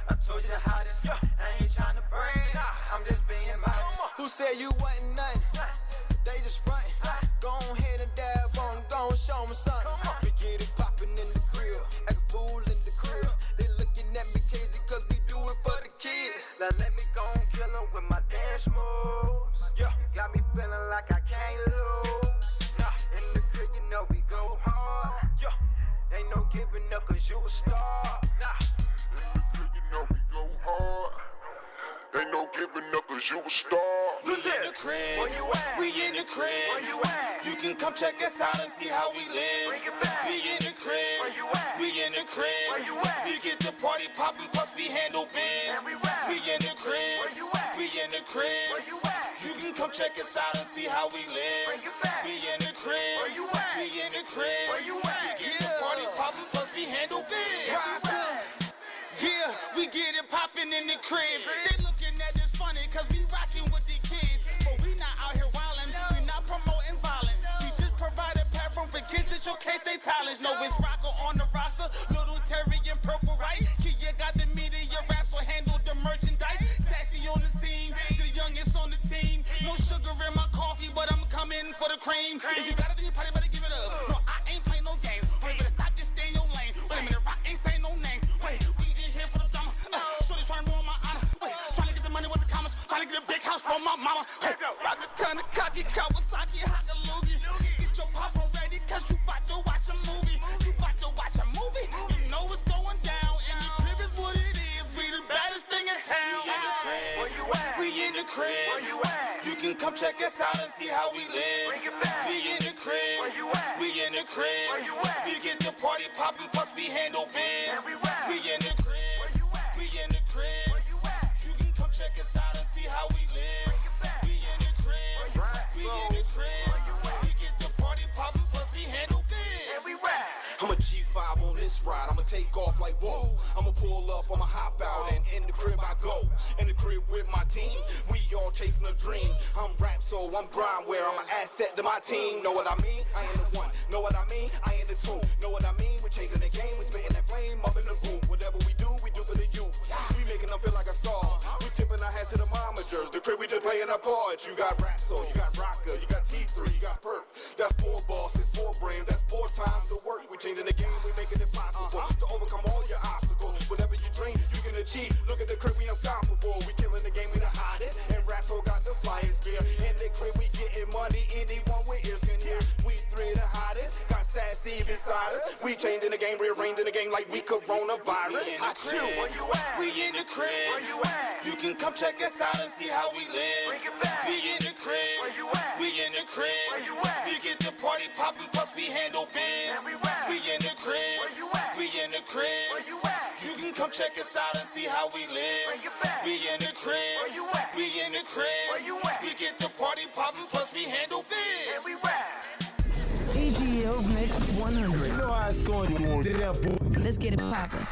I told you the hottest. I ain't trying to brag. I'm just being modest. Who said you wasn't nothing? They just frontin'. Go ahead and dab on them. Go and show them something. We get it poppin' in the crib. Act a fool in the crib. They looking at me crazy cause we do it for the kids. Now let me go and kill them with my dance moves. Yeah, you got me feeling like I can't lose. In the crib, you know we go hard. Yeah, ain't no giving up cause you a star. In the crib, you know we go hard. Ain't no giving up cause you a star. We in the crib, where you at? We in the crib, where you at? You can come check us out and see how we live. We in the crib, where you at? We in the crib, where you at? We get the party poppin', plus we handle biz. We in the crib, where you at? We in the crib, where you at? You can come check us out and see how we live. We in the crib, where you at? We in the crib, where you at? We get the party poppin', plus we handle biz. Yeah, we get it poppin' in the crib. They looking at us funny cause we rockin' with the kids. But we not out here wildin', we not promoting violence. We just provide a platform for kids to showcase their talents. No, it's Rocco on the roster, Little Terry in purple, right? Kia got the media raps, so handle the merchandise. Sassy on the scene, to the youngest on the team. No sugar in my coffee, but I'm coming for the cream. If you got it in your party, better give it up. No, I ain't playing no games. Wait, better stop, just stay in your lane. Wait a minute, Rock ain't saying no names. Wait, we in here for the summer. Shorty trying to ruin my honor. Wait, trying to get the money with the commas. Trying to get a big house for my mama. Hey, rock the kind of cocky Kawasaki, Hakalugi. Get your papa ready, cause you bout to watch a movie. You bout to watch a movie. You know what's going down. And the crib is what it is. We the baddest thing in town. We in the crib. Where you at? We in the crib. Where you at? You can come check us out and see how we live. We in the crib. Where you at? We in the crib. Where you at? We get the party poppin', plus we handle biz. We in the crib. Where you at? We in the crib. Where you at? You can come check us out and see how we live. We in the crib. We in the crib. We get the party poppin', plus we handle biz. I'm a G5 on this ride, I'ma take off like whoa. I'ma pull up, I'ma hop out, and in the crib I go. In the crib with my team, we all chasing a dream. I'm rap, so I'm grind where I'm an asset to my team. Know what I mean? I ain't the one. Know what I mean? I ain't the two. Know what I mean? We're changing the game, we're spitting that flame up in the booth. Whatever we do for the youth. We making them feel like a star. We tipping our hats to the momagers. The crib we just playing our parts. You got rap, so you got rocker, you got T3, you got perp. That's 4 bosses, 4 brains, that's 4 times the work. We changing the game, we making it possible to overcome all your obstacles. Whatever you dream, you can achieve. Look at the crib, we unstoppable. We killing the game, we the hottest. And Rapso got the flyest gear. In the crib, we getting money. Anyone with ears can hear. We 3 the hottest. Got Sassy beside beside us. We changing the game, rearranging the game like we coronavirus. I chill, where you at? We in the crib. Where you at? You can come check us out and see how we live. Bring it back. We in the crib. Where you at? We in the crib. Where you at? We get the party poppin', plus we handle biz. We in the crib. Where you at? We in the crib. Where you at? You can come check us out and see how we live. Bring it back. We in the crib. Where you at? We in the crib. Where you at? We get the party poppin', plus we handle biz. And we rap. ATL's Next 100. You know how it's going. Let's get it poppin'.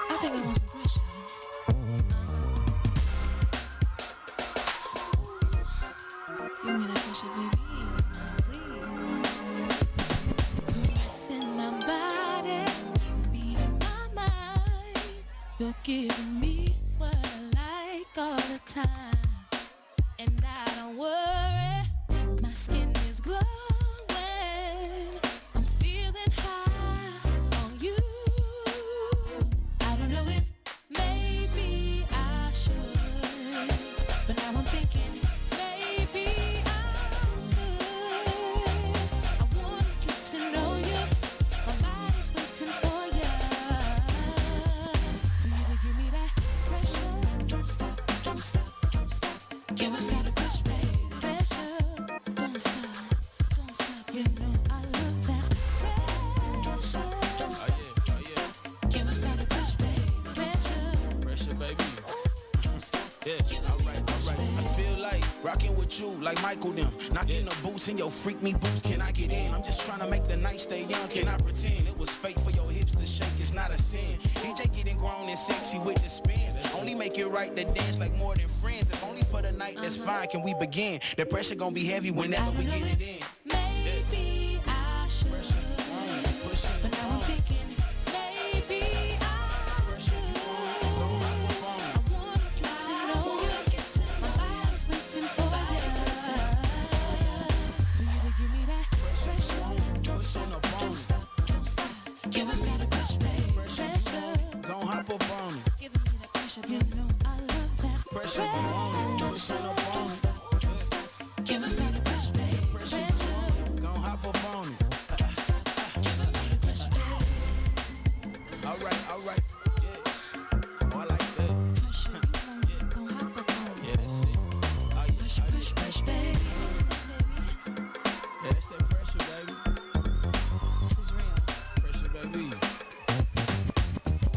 I think I want some pressure. Give me that pressure, baby. Please. It's in my body, beating my mind. You're giving me what I like all the time. And I don't worry, my skin is glowing. I'm feeling high on you. I don't know if maybe I should, but now I'm thinking maybe I'm good. I wanna get to know you. My body's waiting for you. For you to give me that pressure. Don't stop, don't stop, don't stop. Give us that pressure, baby. Pressure. Don't stop, don't stop. You know I love that pressure. Don't stop, don't stop. Give us that pressure, baby. Pressure. Pressure, baby. Don't stop. Yeah, alright. I feel like rocking with you, like Michael them. Knocking the boots in your freak me boots. Can I get in? I'm just trying to make the night stay young. Can I pretend it was fake for your hips to shake? It's not a sin. DJ getting grown and sexy with the spins. Only make it right to dance like more than friends. If only for the night, that's fine. Can we begin? The pressure gonna be heavy whenever we get it in. Maybe I should, but now I'm thinking maybe I should. I wanna get to know you. My body's waiting for you. For you to give me that pressure. Don't stop, don't stop. Give us that pressure, baby. Pressure. Don't hop up on me. Giving me that pressure, you know I love that Pressure on me. Don't stop, don't stop, don't stop. Give us that pressure, baby. Pressure. Don't hop up on me. Giving me the pressure, baby. Alright. Yeah. Oh, I like that. Pressure, don't hop up on me. Yeah, that's it. Oh, yeah. Pressure, pressure, pressure, baby. Yeah, that's that pressure, baby. This is real. Pressure, baby.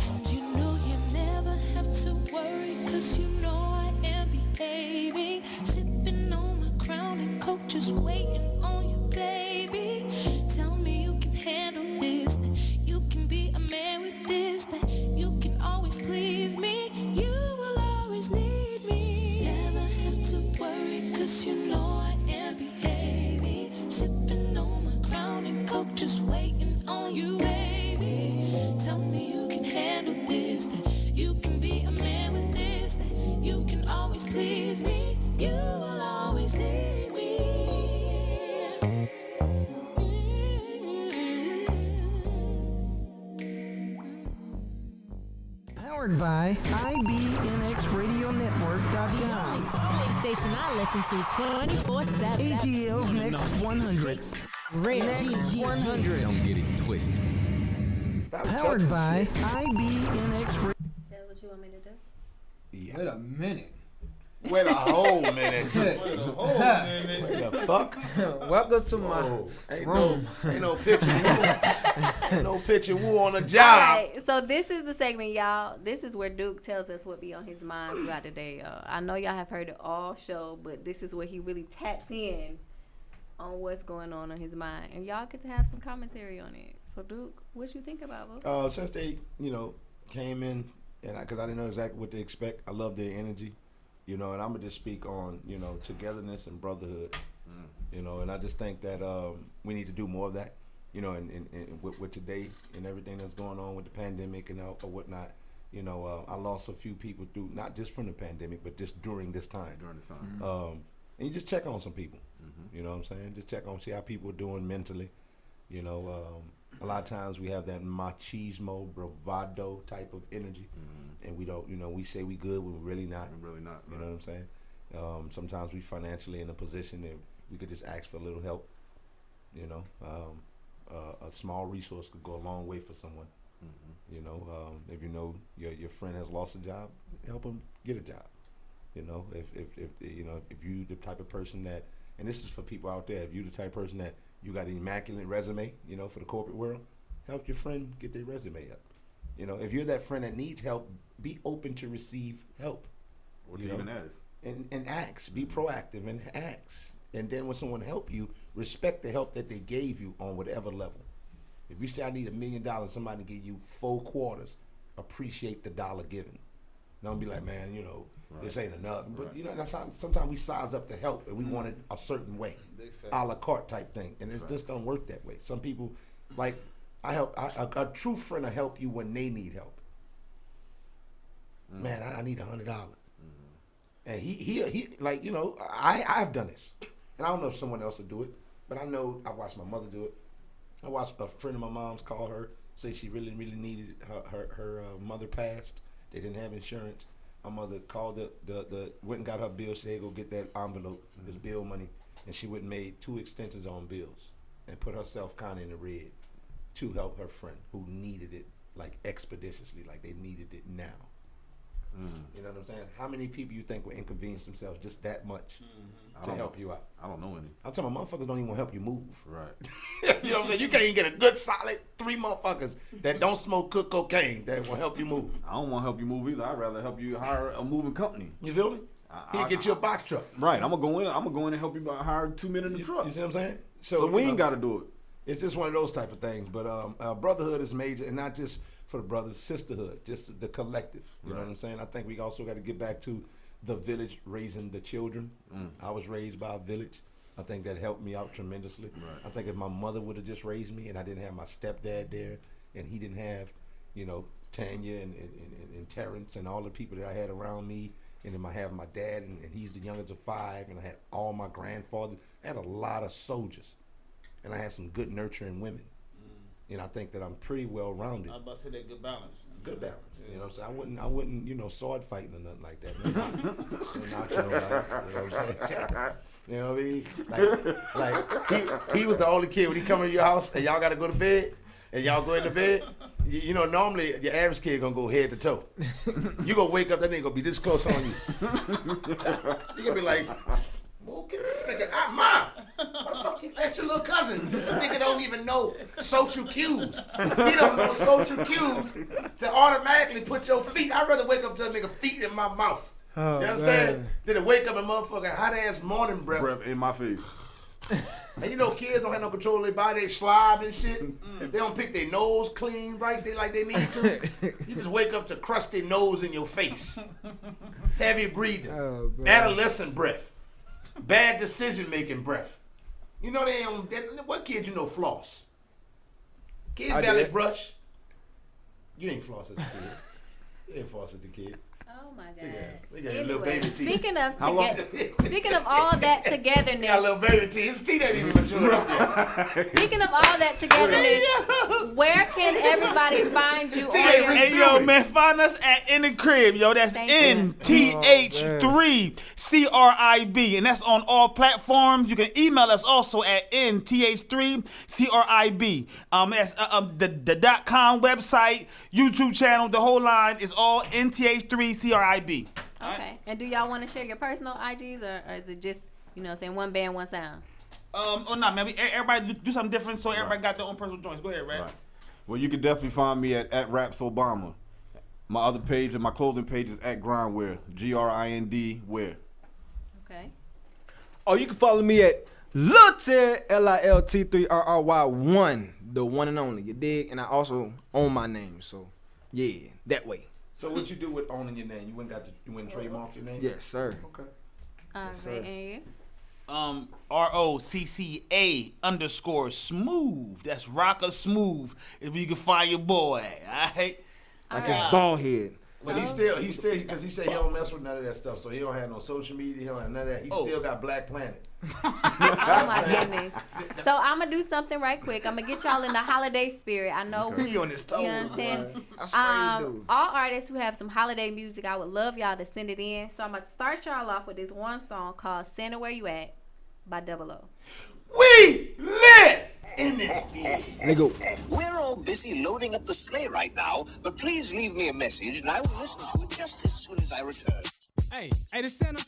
And you know you never have to worry, 'cause you know I am behaving. Sipping on my crown and coke, just waiting on you, baby. Tell me you can handle this, that you can be a man with this, that you can always please me. You will always need me. Never have to worry, 'cause you know I am behaving. Sipping on my crown and coke, just waiting on you, baby. Tell me you can handle this, that you can be a man with this, that you can always please me. You will always need me. Powered by IBNXRadioNetwork.com. Only station I listen to 24/7. ATL's Next 100. Next 100. Don't get it twisted. Powered by IBNX. That's what you want me to do? Yeah. Wait a minute. Wait a whole minute. Wait Wait the fuck? Welcome to my room. Ain't no pitching woo. Ain't no pitching woo on the All job. right, so this is the segment, y'all. This is where Duke tells us what be on his mind throughout the day. I know y'all have heard it all show, but this is where he really taps in on what's going on his mind, and y'all get to have some commentary on it. So Duke, what you think about it? Since they, came in, and because I didn't know exactly what to expect, I love their energy, and I'm gonna just speak on, togetherness and brotherhood, and I just think that we need to do more of that, and with today and everything that's going on with the pandemic and or whatnot. I lost a few people through, not just from the pandemic, but just during this time. And you just check on some people. You know what I'm saying? Just check on, see how people are doing mentally. A lot of times we have that machismo, bravado type of energy, and we don't, we say we good when we're really not. We're really not. You know what I'm saying? Sometimes we financially in a position that we could just ask for a little help. A small resource could go a long way for someone. If your friend has lost a job, help them get a job. If you the type of person that, and this is for people out there, if you the type of person that you got an immaculate resume, for the corporate world, help your friend get their resume up. If you're that friend that needs help, be open to receive help. Or to even ask. And ask. Be proactive and ask. And then when someone help you, respect the help that they gave you on whatever level. If you say I need $1 million, somebody give you 4 quarters, appreciate the dollar given. Don't be like, man, this ain't enough. But that's how sometimes we size up the help and we want it a certain way, a la carte type thing, and it just don't work that way. Some people, like a true friend will help you when they need help. Man, I need $100, and he like I've done this, and I don't know if someone else will do it, but I know I watched my mother do it. I watched a friend of my mom's call her, say she really needed her mother passed. They didn't have insurance. My mother called the went and got her bill. She said, go get that envelope, this bill money. And she went and made 2 extensions on bills and put herself kind of in the red to help her friend who needed it like expeditiously, like they needed it now. You know what I'm saying? How many people you think will inconvenience themselves just that much to help you out? I don't know any. I'm telling you, motherfuckers don't even want to help you move. Right. You know what I'm saying? You can't even get a good solid 3 motherfuckers that don't smoke cocaine that will help you move. I don't want to help you move either. I'd rather help you hire a moving company. You feel me? He'll get you a box truck. Right. I'm gonna go in and help you hire 2 men in the truck. You see what I'm saying? So we ain't got to do it. It's just one of those type of things. But brotherhood is major, and not just for the brothers, sisterhood, just the collective. You know what I'm saying? I think we also got to get back to the village raising the children. I was raised by a village. I think that helped me out tremendously. Right. I think if my mother would have just raised me and I didn't have my stepdad there and he didn't have, Tanya and Terrence and all the people that I had around me, and then I have my dad and he's the youngest of 5, and I had all my grandfathers. I had a lot of soldiers, and I had some good nurturing women. And I think that I'm pretty well rounded. I was about to say that good balance. Good balance. Yeah. You know what I'm saying? I wouldn't, sword fighting or nothing like that. Knock you know what I'm saying? You know what I mean? Like he was the only kid when he come to your house and y'all got to go to bed and y'all go into bed. Normally your average kid gonna go head to toe. You gonna wake up, that nigga gonna be this close on you. You gonna be like, well, get this nigga out, Mom. What the fuck you let your little cousin? This nigga don't even know social cues. He don't know social cues to automatically put your feet. I'd rather wake up to a nigga feet in my mouth. Oh, you understand? Than to wake up and motherfucking hot ass morning breath in my face. And kids don't have no control of their body, they slob and shit. They don't pick their nose clean right like they need to. You just wake up to crusty nose in your face. Heavy breathing. Adolescent breath. Bad decision making breath. What kid floss? Kids barely brush. You ain't floss as a kid. You ain't floss as a kid. Oh my God. We got a little baby teeth. Speaking of all that togetherness. Got a little baby teeth. His teeth ain't even mature up yet. Speaking of all that togetherness, where can everybody find you on your... Hey, yo, man, find us at In the Crib, yo. That's NTH3CRIB. And that's on all platforms. You can email us also at NTH3CRIB. That's the .com website, YouTube channel, the whole line is all NTH3CRIB. Okay. Right. And do y'all want to share your personal IGs or is it just, saying one band, one sound? No, man. Everybody do something different, so everybody got their own personal joints. Go ahead, right? Well, you can definitely find me at Raps Obama. My other page and my clothing page is at Grime GRIND Wear. Okay. Oh, you can follow me at L.I.T.T L-I-L-T-3-R-R-Y-1, the one and only. You dig? And I also own my name, so yeah, that way. So what you do with owning your name? You went and trademarked your name? Yes, sir. Okay. Right, and you? ROCCA_smooth. That's Rocker Smooth. If you can find your boy, all right? Like his bald head. But he still, because he said he don't mess with none of that stuff. So he don't have no social media. He don't have none of that. He still got Black Planet. Oh my goodness. So I'm gonna do something right quick. I'm gonna get y'all in the holiday spirit. I know we on this toes, you know what I'm saying? All artists who have some holiday music, I would love y'all to send it in. So I'm gonna start y'all off with this one song called Santa Where You At by Double O. We lit in this bitch. Let go. We're all busy loading up the sleigh right now, but please leave me a message and I will listen to it just as soon as I return. Hey, this Santa.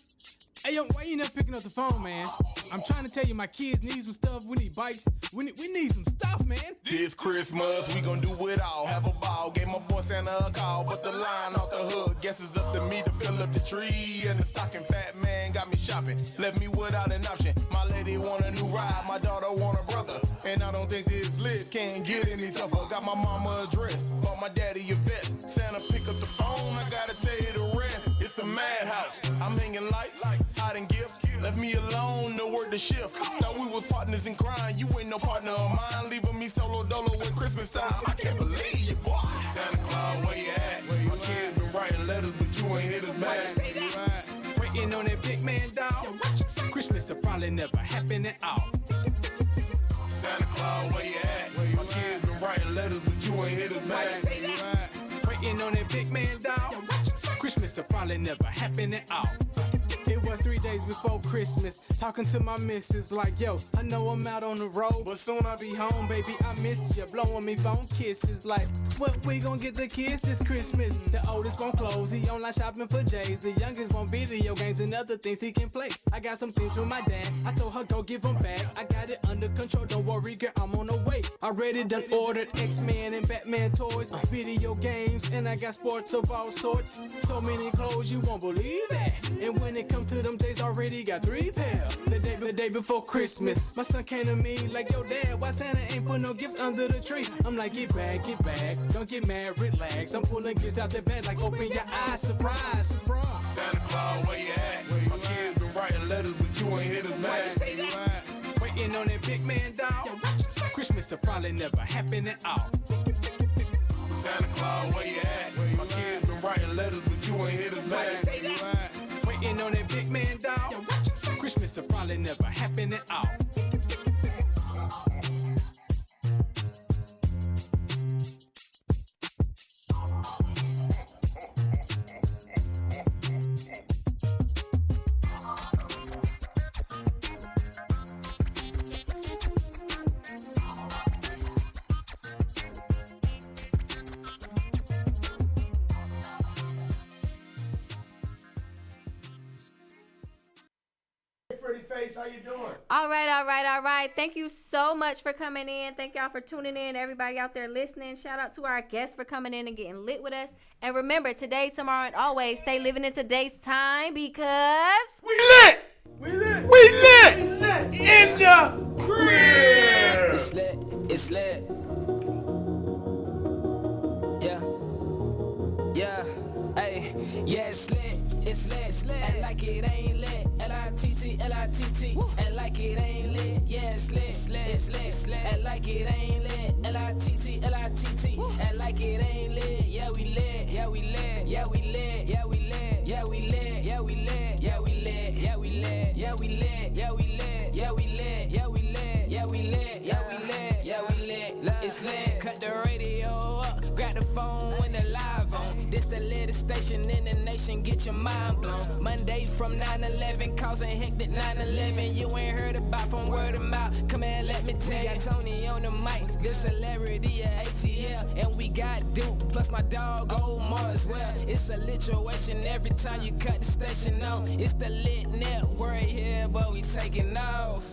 Hey, yo, why you never picking up the phone, man? I'm trying to tell you, my kids need some stuff. We need bikes. We need some stuff, man. This Christmas, we gon' do it all. Have a ball. Gave my boy Santa a call, but the line off the hook. Guess it's up to me to fill up the tree. And the stocking fat man got me shopping. Left me without an option. My lady want a new ride. My daughter want a brother. And I don't think this list can get any tougher. Got my mama a dress. Bought my daddy a vest. Santa pick up the phone. I gotta tell you the rest. It's a madhouse. I'm hanging lights. Hiding gifts, left me alone, no word to shift. Thought we was partners in crime, you ain't no partner of mine. Leaving me solo dolo when Christmas time, I can't believe you, boy. Santa Claus, where you at? My kid been writing letters, but you ain't hit us back. Waiting on that big man, dog. Christmas will probably never happen at all. Santa Claus, where you at? My kid been writing letters, but you ain't hit us back. Waiting on that big man, dog. Christmas will probably never happen at all. It was 3 days before Christmas, talking to my missus like, yo, I know I'm out on the road, but soon I'll be home, baby, I miss you, blowing me phone kisses like, what we gon' get the kids this Christmas? The oldest want clothes, he online shopping for J's, the youngest want video games and other things he can play. I got some things from my dad, I told her go give them back, I got it under control, don't worry girl, I'm on the way. Already done ordered X-Men and Batman toys, video games, and I got sports of all sorts, so many clothes you won't believe that, and when it comes to them J's already got 3 pair. The day before Christmas, my son came to me like, yo dad, why Santa ain't put no gifts under the tree? I'm like, get back, don't get mad, relax. I'm pulling gifts out the bag like, open your eyes, surprise. Santa Claus, where you at? My kid been writing letters, but you ain't hit us back. Waiting on that big man, dog. Christmas will probably never happen at all. Santa Claus, where you at? My kid been writing letters, but you ain't hit us back. Waiting on that big man, dog. Christmas will probably never happen at all. Pretty face, how you doing? All right. Thank you so much for coming in. Thank y'all for tuning in. Everybody out there listening. Shout out to our guests for coming in and getting lit with us. And remember, today, tomorrow, and always stay living in today's time because we lit in the crib. It's lit. Yeah. Hey, yeah, it's lit. And like it ain't lit. L.I.T.T. And like it ain't lit. Yeah, it's lit. And like it ain't lit. L.I.T.T. And like it ain't lit. Yeah, we lit. Yeah, we lit. Yeah, we lit. Yeah, we lit. Yeah, we lit. Yeah, we lit. Yeah, we lit. Yeah, we lit. Yeah, we lit. Yeah, we lit. Yeah, we lit. Yeah, we lit. Yeah, we lit. Yeah, we lit. Yeah, we lit. It's lit. Cut the radio up. Grab the phone when the live on. This the latest station in the nation. Get your mind blown. Monday from 9/11, causing hectic 9/11. You ain't heard about from word of mouth. Come here, let me tell you. Got Toni on the mic, good celebrity at ATL, and we got Dune. Plus my dog Omar as well. It's a lituation every time you cut the station on. It's the L.I.T Netwrk here, but we taking off.